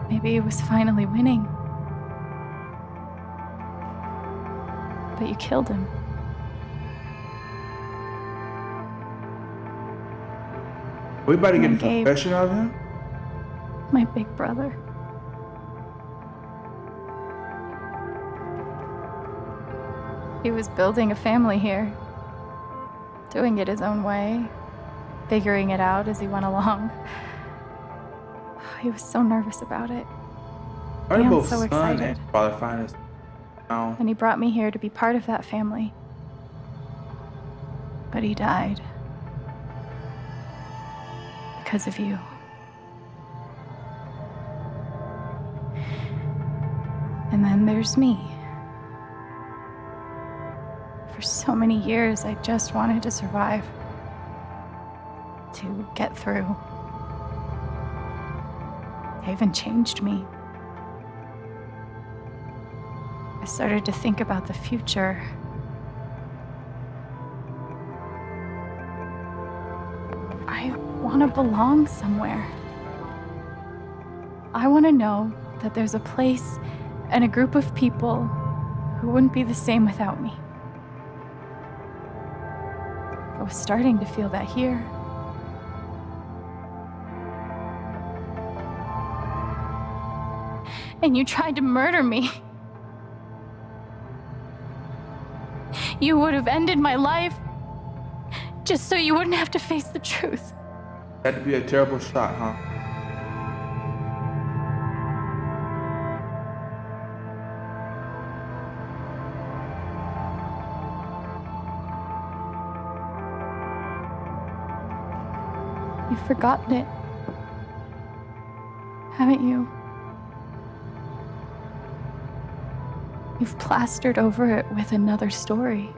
Maybe he was finally winning. But you killed him. We about to get a Gabe. confession out of him? My big brother. He was building a family here, doing it his own way, figuring it out as he went along. He was so nervous about it. Are they I'm both so son excited. and father find us now? And he brought me here to be part of that family. But he died. Because of you. And then there's me. For so many years, I just wanted to survive. To get through. Haven changed me. I started to think about the future. I want to belong somewhere. I want to know that there's a place and a group of people who wouldn't be the same without me. I was starting to feel that here. And you tried to murder me. You would have ended my life just so you wouldn't have to face the truth. That'd be a terrible shot, huh? You've forgotten it, haven't you? You've plastered over it with another story.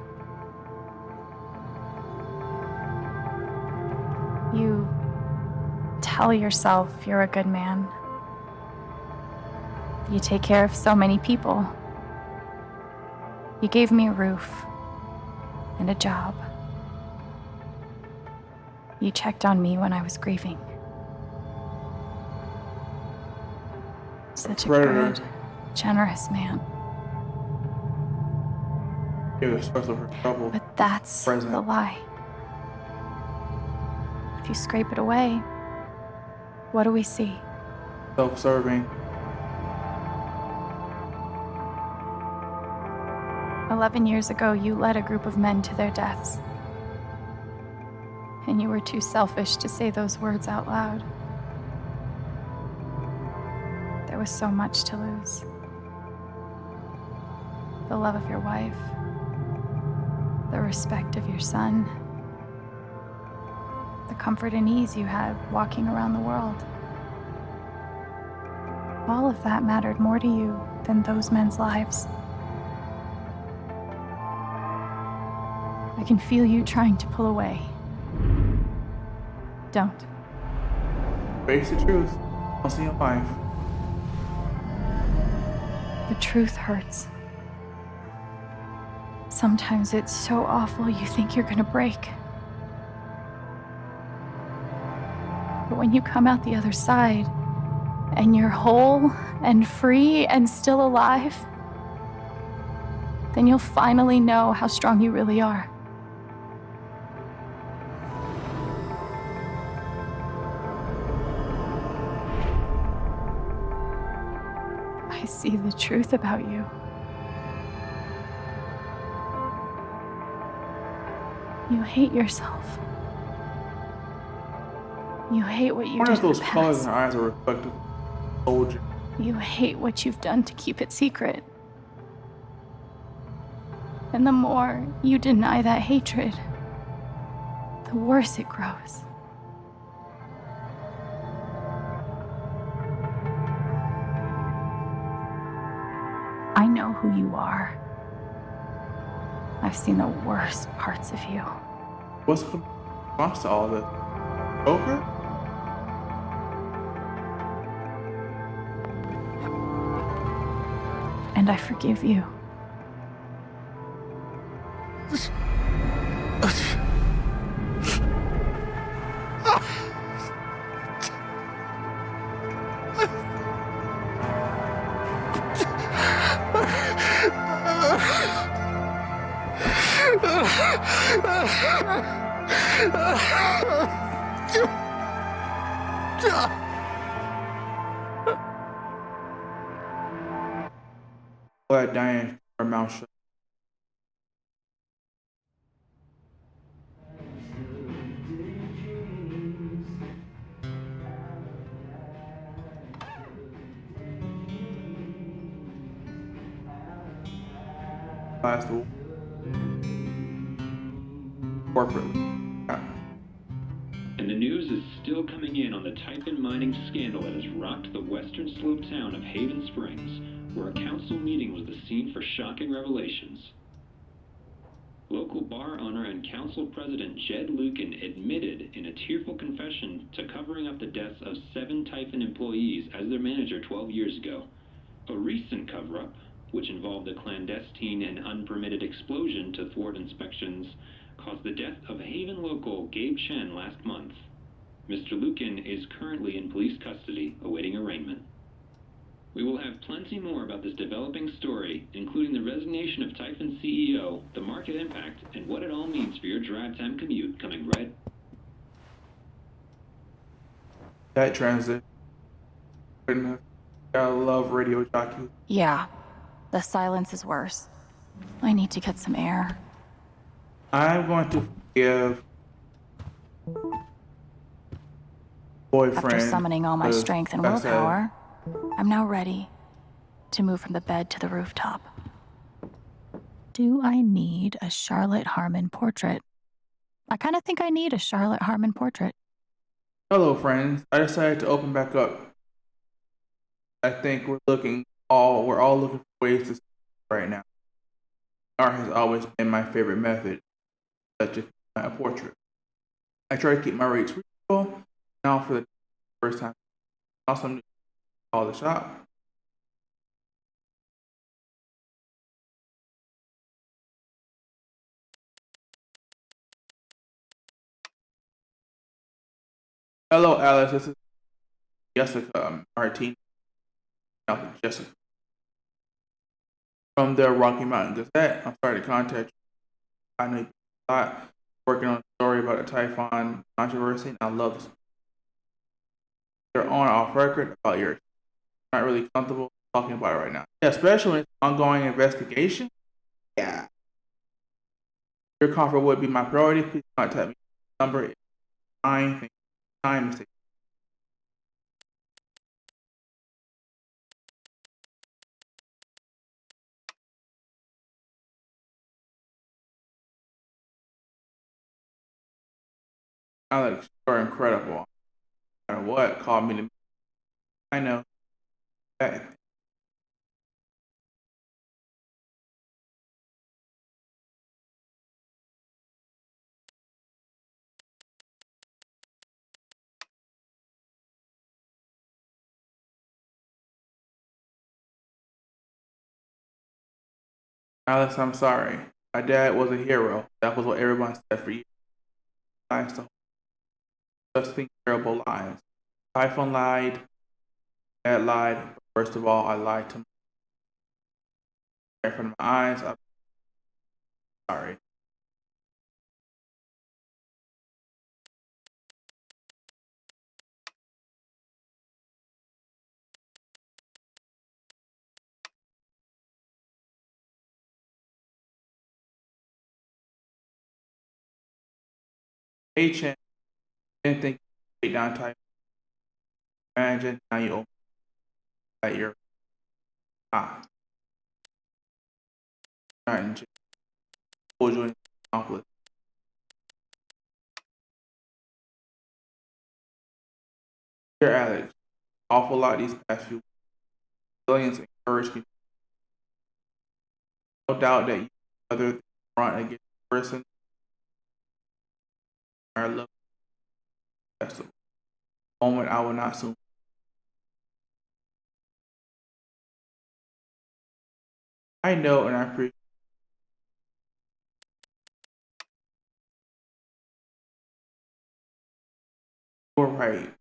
You tell yourself you're a good man. You take care of so many people. You gave me a roof and a job. You checked on me when I was grieving. Such a Predator. good, generous man. Hear the source of her trouble. But that's Present. the lie. If you scrape it away, what do we see? Self-serving. 11 years ago, you led a group of men to their deaths. And you were too selfish to say those words out loud. There was so much to lose. The love of your wife, the respect of your son, the comfort and ease you had walking around the world. All of that mattered more to you than those men's lives. I can feel you trying to pull away. Don't. Face the truth. Once in your life. The truth hurts. Sometimes it's so awful you think you're gonna break. But when you come out the other side, and you're whole and free and still alive, then you'll finally know how strong you really are. I see the truth about you. You hate yourself. You hate what you One did of in the those colors in past. her eyes are reflective of soldier. You hate what you've done to keep it secret. And the more you deny that hatred, the worse it grows. I know who you are. I've seen the worst parts of you. What's the response to all this? Over? And I forgive you. Glad Diane kept her mouth shut. Last corporately. Yeah. And the news is still coming in on the Typhon mining scandal that has rocked the western slope town of Haven Springs, where a council meeting was the scene for shocking revelations. Local bar owner and council president Jed Lucan admitted in a tearful confession to covering up the deaths of 7 Typhon employees as their manager 12 years ago. A recent cover-up, which involved a clandestine and unpermitted explosion to thwart inspections, caused the death of Haven local Gabe Chen last month. Mr. Lucan is currently in police custody, awaiting arraignment. We will have plenty more about this developing story, including the resignation of Typhon CEO, the market impact, and what it all means for your drive time commute, coming right. That transit. Gotta love radio jockeys. Yeah, the silence is worse. I need to get some air. I'm going to forgive boyfriend. After summoning all my strength and like I said, willpower, I'm now ready to move from the bed to the rooftop. Do I need a Charlotte Harmon portrait? I kind of think I need a Charlotte Harmon portrait. Hello, friends. I decided to open back up. I think we're all looking for ways to see right now. Art has always been my favorite method, such as a portrait. I try to keep my rates reasonable, now for the first time. Also, I'm call the shop. Hello, Alice. This is Jessica Martin. Jessica. from the Rocky Mountain Gazette. I'm sorry to contact you. I know you a lot working on a story about the Typhon controversy, and I love this. You're on off record about your not really comfortable talking about it right now. Yeah, especially when it's ongoing investigation. Yeah. Your comfort would be my priority. Please contact me. Number is 9. Alex, you are incredible. No matter what, call me the. I know. That. Alex, I'm sorry. My dad was a hero. That was what everyone said for you. Lies to just think terrible lies. Typhon lied. Dad lied. But first of all, I lied to my in front of my eyes. I'm sorry. Agent, didn't think you down Typhon. Imagine now you open at your not in jail. Hold you in accomplice. Dear Alex, awful lot these past few billions encouraged me. No doubt that you whether the front against the person or love festival. Moment I will not soon. I know and I appreciate you're right.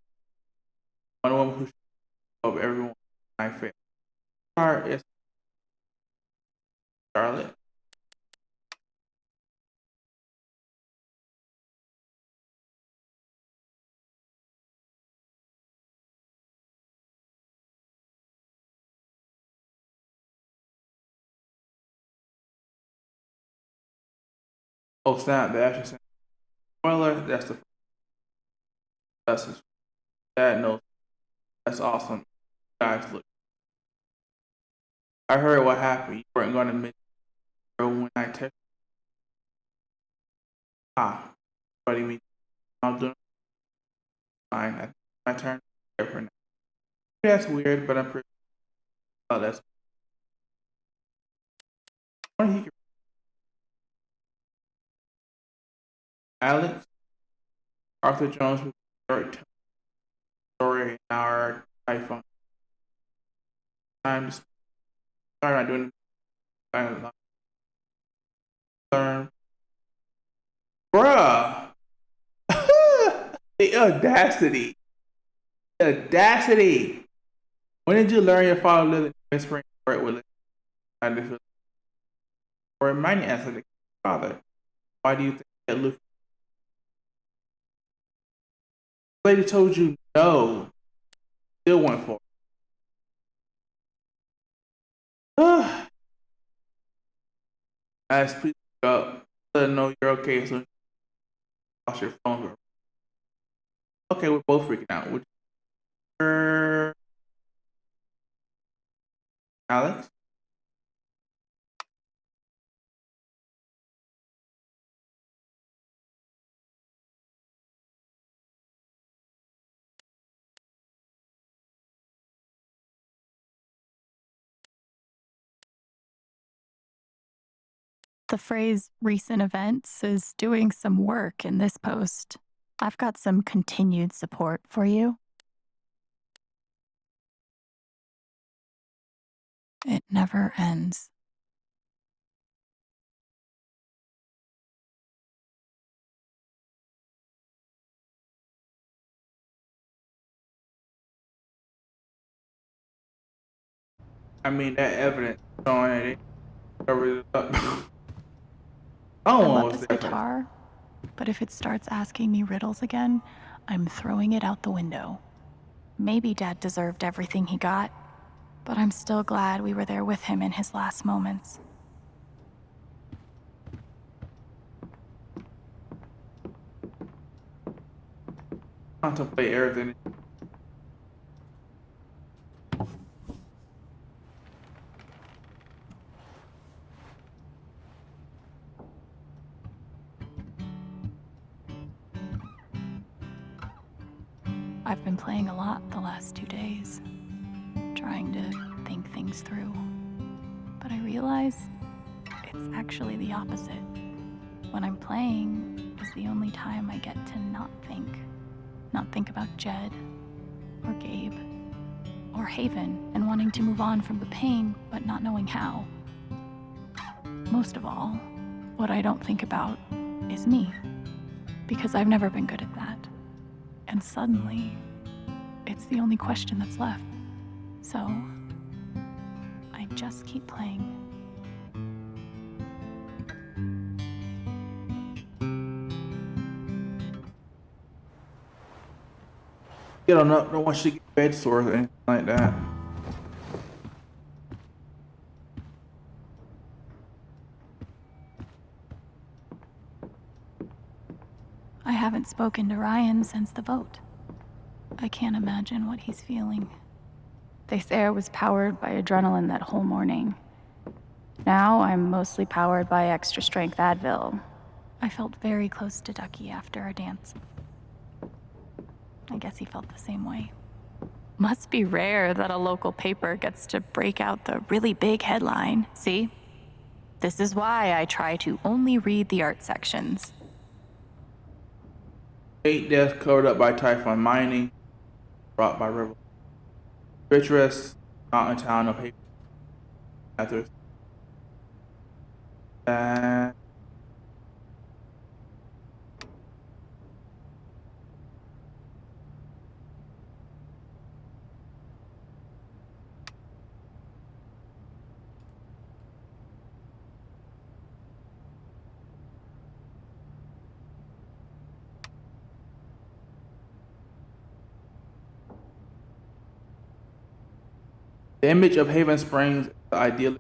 One woman who should love everyone I fail. Heart is Charlotte. Oh snap, the action center. Spoiler, that's his dad knows. That's awesome. Guys, look. I heard what happened. You weren't gonna miss her when I texted. Buddy me. I'm doing fine. I think my turn for now. That's weird, but I'm pretty that's when he Alex, Arthur Jones with the story in our iPhone. I'm just sorry not doing it. Learn. Bruh. The audacity. The audacity. When did you learn your father lived in whispering word with it? Or remind me as a father. Why do you think that Luffy lady told you no? Still went for it. As please up. Let her know you're okay so lost your phone. Okay, we're both freaking out. Would you Alex? The phrase recent events is doing some work in this post. I've got some continued support for you. It never ends. I mean that evidence showing that covered it up. I Someone love was this there for guitar, but if it starts asking me riddles again, I'm throwing it out the window. Maybe Dad deserved everything he got, but I'm still glad we were there with him in his last moments. contemplate everything. I've been playing a lot the last 2 days, trying to think things through. But I realize it's actually the opposite. When I'm playing is the only time I get to not think. Not think about Jed, or Gabe, or Haven, and wanting to move on from the pain, but not knowing how. Most of all, what I don't think about is me, because I've never been good at that. And suddenly, it's the only question that's left. So, I just keep playing. You don't want you to get bed sores or anything like that. I haven't spoken to Ryan since the vote. I can't imagine what he's feeling. They say I was powered by adrenaline that whole morning. Now I'm mostly powered by extra strength Advil. I felt very close to Ducky after our dance. I guess he felt the same way. Must be rare that a local paper gets to break out the really big headline. See? This is why I try to only read the art sections. 8 deaths covered up by typhoon mining, brought by river. Picturesque mountain town of Haven. After that, the image of Haven Springs is the ideal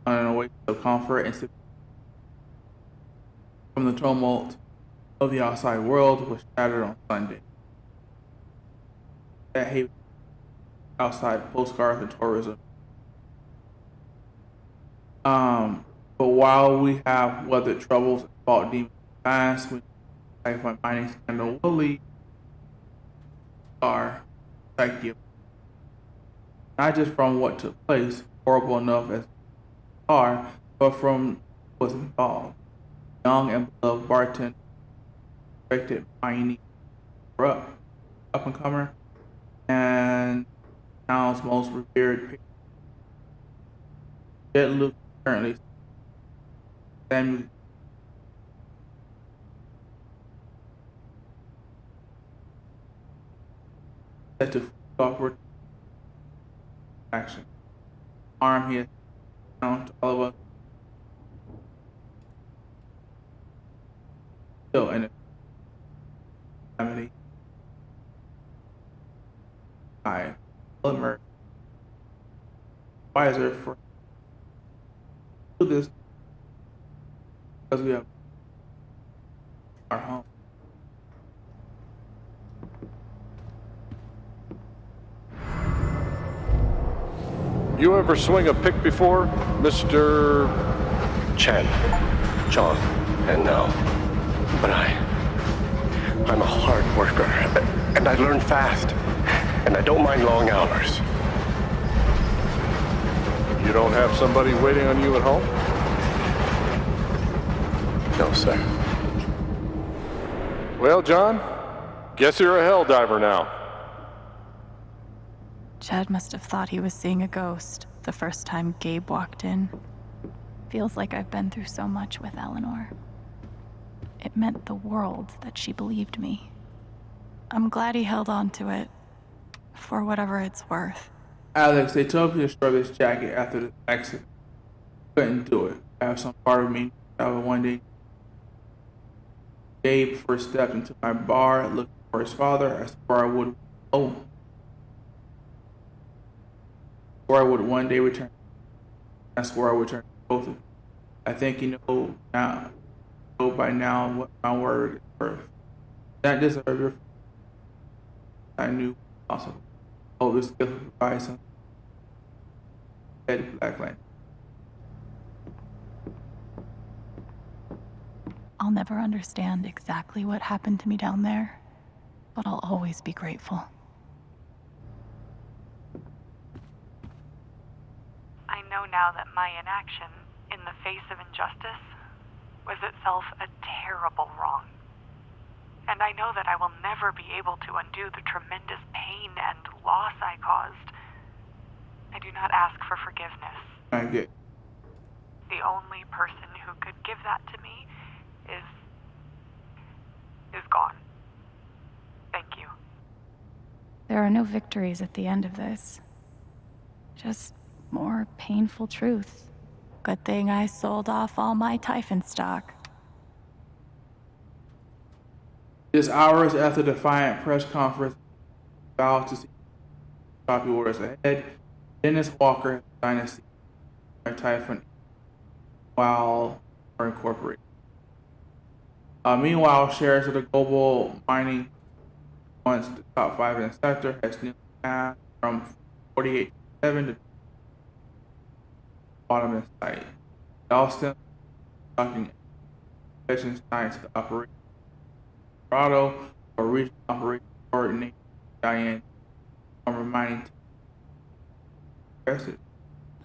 on an oasis of comfort and security from the tumult of the outside world was shattered on Sunday. That Haven outside postcards and tourism. But while we have weathered troubles and fought demons fast, we typhoon mining scandal will lead our psyche, not just from what took place, horrible enough as are, but from what's involved. Young and beloved bartender, respected mining up and comer, and town's most revered picture. Jet Luke currently Samuel set to upward action. Arm here down to all of us. Still in it. Family. I will emerge wiser for this because we have our home. You ever swing a pick before, Mr. Chen, John, and now. But I'm a hard worker, and I learn fast, and I don't mind long hours. You don't have somebody waiting on you at home? No, sir. Well, John, guess you're a hell diver now. Chad must have thought he was seeing a ghost the first time Gabe walked in. Feels like I've been through so much with Eleanor. It meant the world that she believed me. I'm glad he held on to it, for whatever it's worth. Alex, they told me to destroy this jacket after the accident. couldn't do it. I have some part of me that would one day. Gabe first stepped into my bar looking for his father. I swore I would one day return. I swore I would return both of them. I think you know by now what my word is worth. That deserve your. I knew possible. Hope this gift will provide some dead black land. I'll never understand exactly what happened to me down there, but I'll always be grateful. I know now that my inaction in the face of injustice was itself a terrible wrong. And I know that I will never be able to undo the tremendous pain and loss I caused. I do not ask for forgiveness. I get. The only person who could give that to me is gone. Thank you. There are no victories at the end of this. Just more painful truth. Good thing I sold off all my Typhon stock. Just hours after the Defiant press conference, vowed to see copy orders ahead. Dennis Walker Dynasty by Typhon while incorporated. Meanwhile, shares of the global mining, once the top 5 in the sector, has nearly halved from 48 to 7 to bottom in sight. Dalston talking sessions tied to the operation. Colorado or regional operation coordinator Diane from mining team.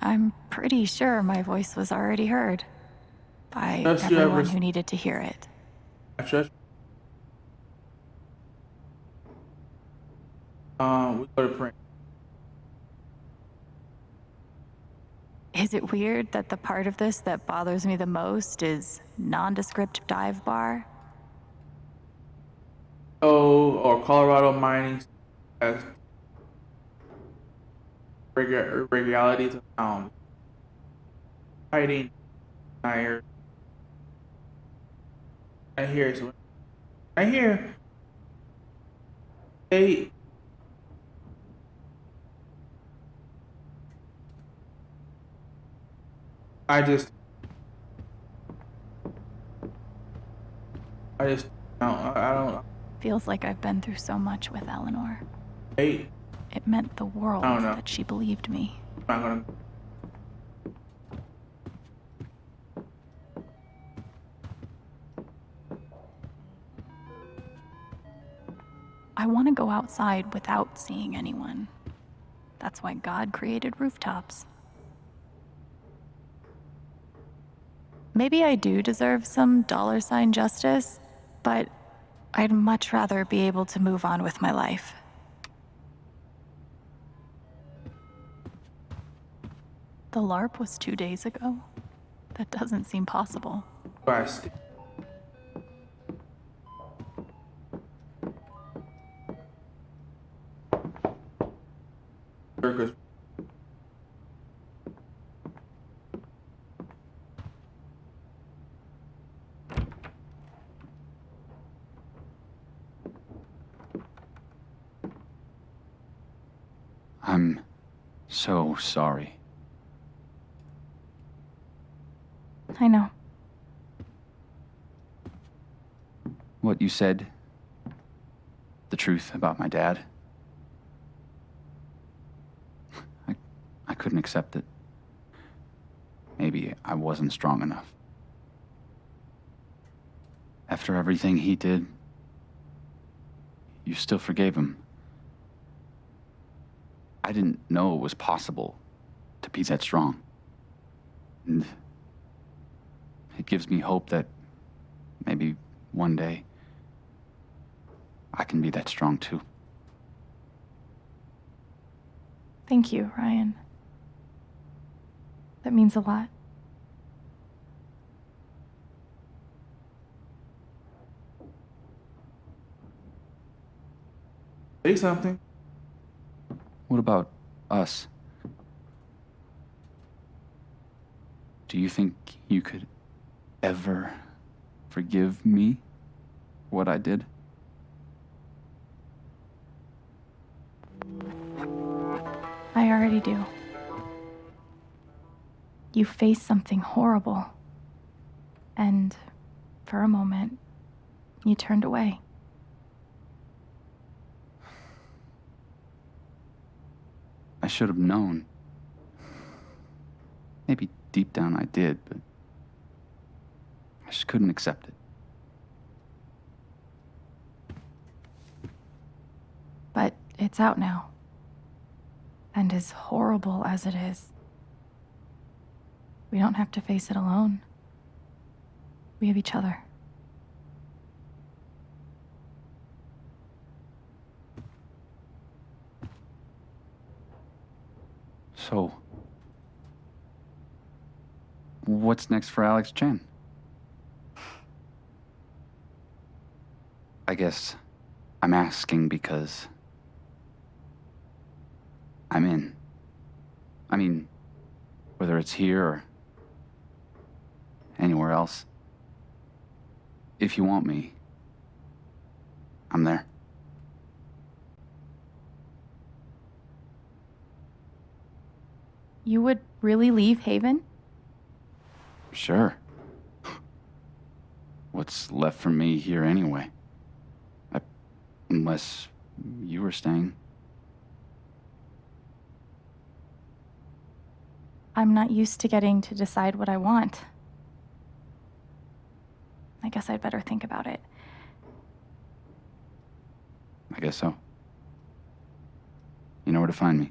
I'm pretty sure my voice was already heard by Trust you everyone ever- who needed to hear it. I trust. We go to print. Is it weird that the part of this that bothers me the most is nondescript dive bar? Or Colorado mining has irregularities found. Hiding tire. I hear so. I hear. They. I just. I don't. Feels like I've been through so much with Eleanor. Hey. It meant the world that she believed me. I'm not gonna. I want to go outside without seeing anyone. That's why God created rooftops. Maybe I do deserve some dollar-sign justice, but I'd much rather be able to move on with my life. The LARP was 2 days ago? That doesn't seem possible. Christ. Burgers. I'm so sorry. I know. What you said, the truth about my dad, I couldn't accept it. Maybe I wasn't strong enough. After everything he did, you still forgave him. I didn't know it was possible to be that strong. And it gives me hope that maybe one day I can be that strong too. Thank you, Ryan. That means a lot. Say something. What about us? Do you think you could ever forgive me for what I did? I already do. You faced something horrible. And for a moment, you turned away. I should have known. Maybe deep down I did, but I just couldn't accept it. But it's out now. And as horrible as it is, we don't have to face it alone. We have each other. So, what's next for Alex Chen? I guess I'm asking because I'm in. I mean, whether it's here or anywhere else, if you want me, I'm there. You would really leave Haven? Sure. What's left for me here anyway? Unless you were staying. I'm not used to getting to decide what I want. I guess I'd better think about it. I guess so. You know where to find me.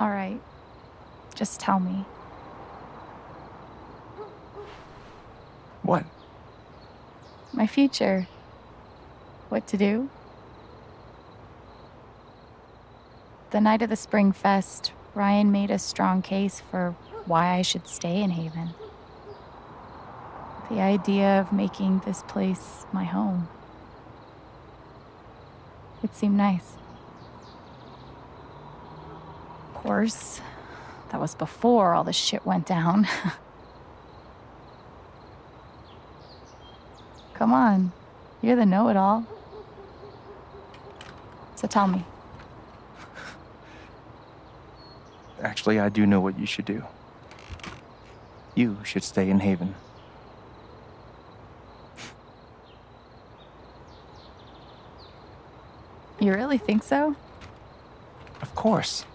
All right. Just tell me. What? My future. What to do? The night of the Spring Fest, Ryan made a strong case for why I should stay in Haven. The idea of making this place my home. It seemed nice. Of course, that was before all the shit went down. Come on, you're the know-it-all. So tell me. Actually, I do know what you should do. You should stay in Haven. You really think so? Of course.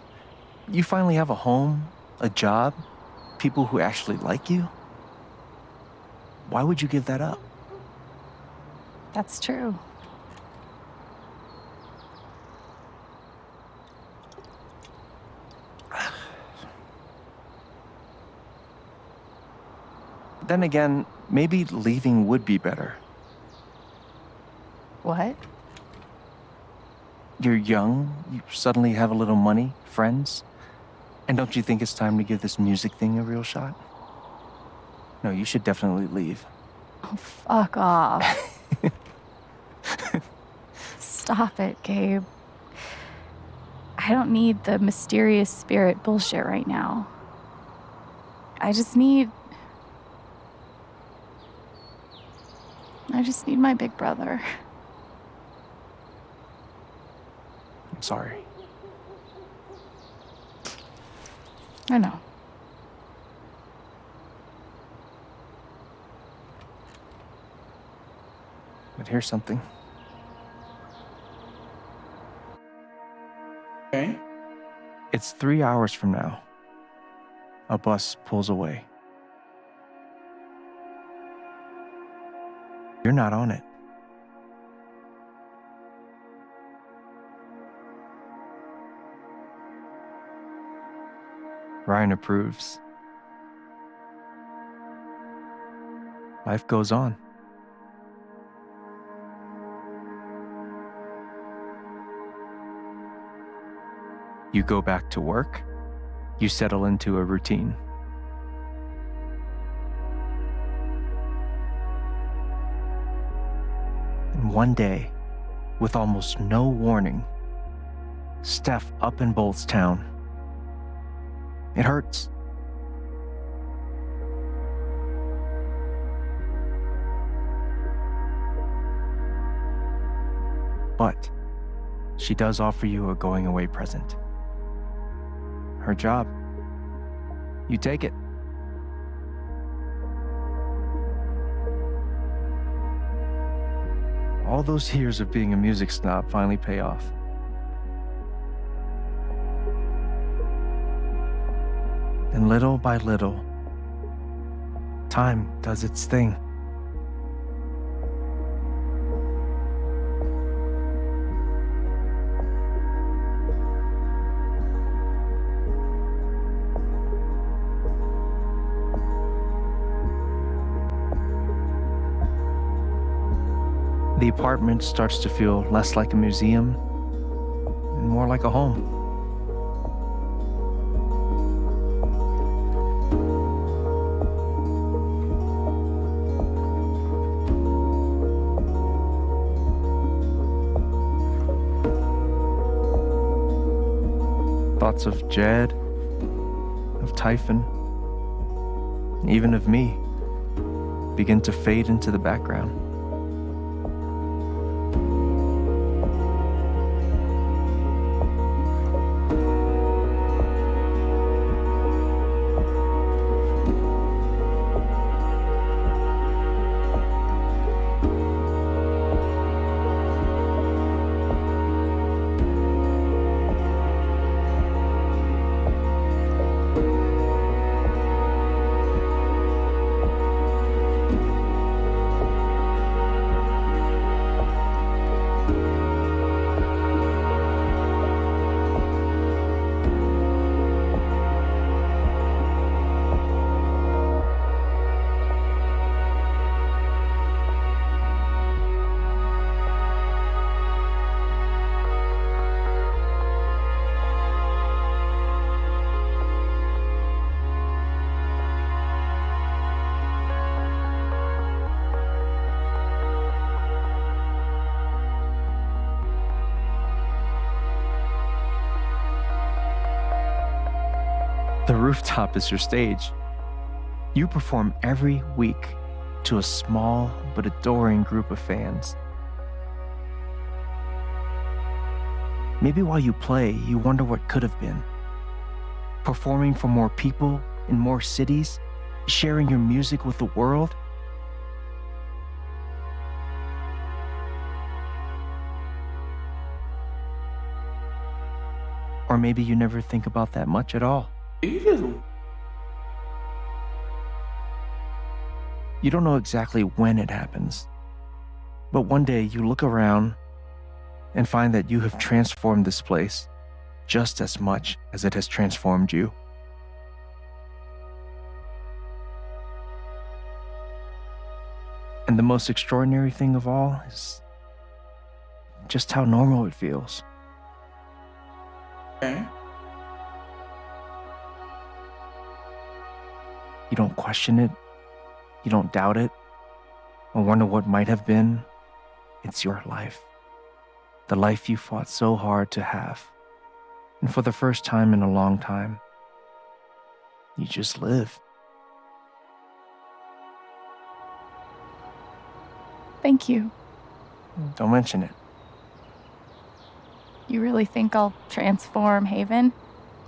You finally have a home, a job, people who actually like you. Why would you give that up? That's true. Then again, maybe leaving would be better. What? You're young, you suddenly have a little money, friends. And don't you think it's time to give this music thing a real shot? No, you should definitely leave. Oh, fuck off. Stop it, Gabe. I don't need the mysterious spirit bullshit right now. I just need my big brother. I'm sorry. I know. But here's something. Okay. It's 3 hours from now. A bus pulls away. You're not on it. Ryan approves. life goes on. You go back to work, you settle into a routine. And one day, with almost no warning, Steph up and bolts town. It hurts. But she does offer you a going away present. Her job. You take it. All those years of being a music snob finally pay off. And little by little, time does its thing. The apartment starts to feel less like a museum and more like a home. Thoughts of Jed, of Typhon, and even of me begin to fade into the background. The rooftop is your stage. You perform every week to a small but adoring group of fans. Maybe while you play, you wonder what could have been. Performing for more people in more cities, sharing your music with the world. Or maybe you never think about that much at all. You don't know exactly when it happens, but one day you look around and find that you have transformed this place just as much as it has transformed you. And the most extraordinary thing of all is just how normal it feels. Okay. You don't question it. You don't doubt it or wonder what might have been. It's your life. The life you fought so hard to have. And for the first time in a long time, you just live. Thank you. Don't mention it. You really think I'll transform Haven?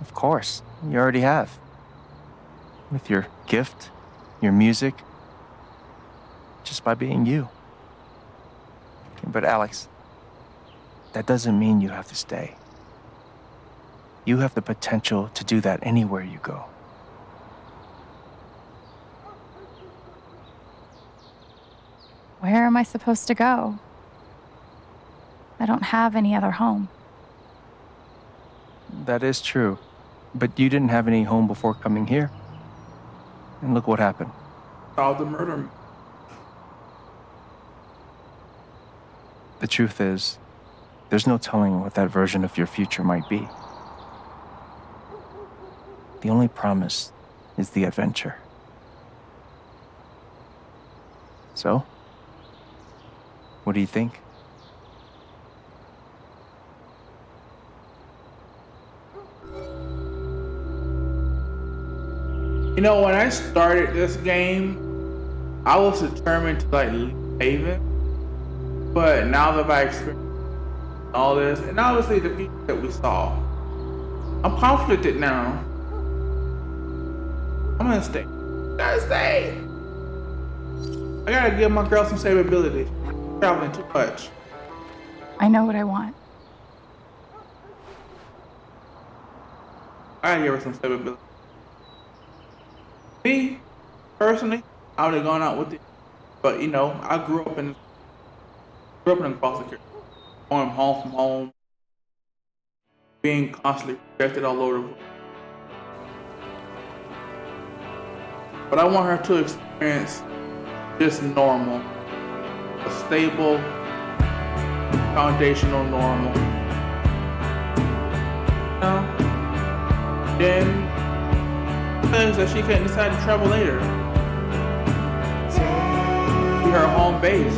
Of course, you already have. With your gift, your music, just by being you. But Alex, that doesn't mean you have to stay. You have the potential to do that anywhere you go. Where am I supposed to go? I don't have any other home. That is true, but you didn't have any home before coming here. And look what happened. Solve the murder. The truth is, there's no telling what that version of your future might be. The only promise is the adventure. So, what do you think? You know, when I started this game, I was determined to like leave Haven, but now that I experienced all this, and obviously the future that we saw, I'm conflicted now. I'm gonna stay. Gotta stay. I gotta give my girl some stability. She's traveling too much. I know what I want. I gotta give her some stability. Me, personally, I would have gone out with it. But you know, I grew up in foster care. Going home from home. Being constantly rejected all over the world. But I want her to experience just normal. A stable, foundational normal. You know? Then things that she can decide to travel later. Be her home base.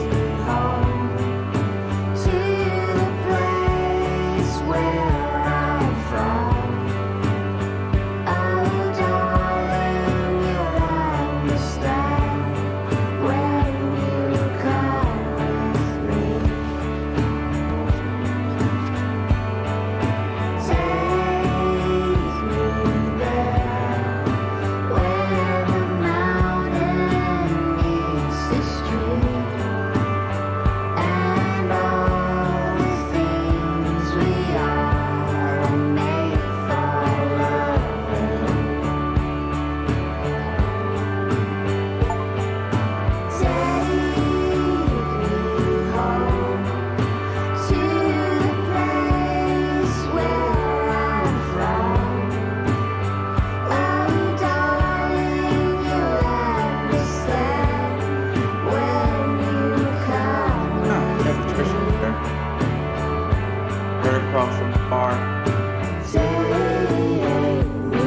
Right across from the bar.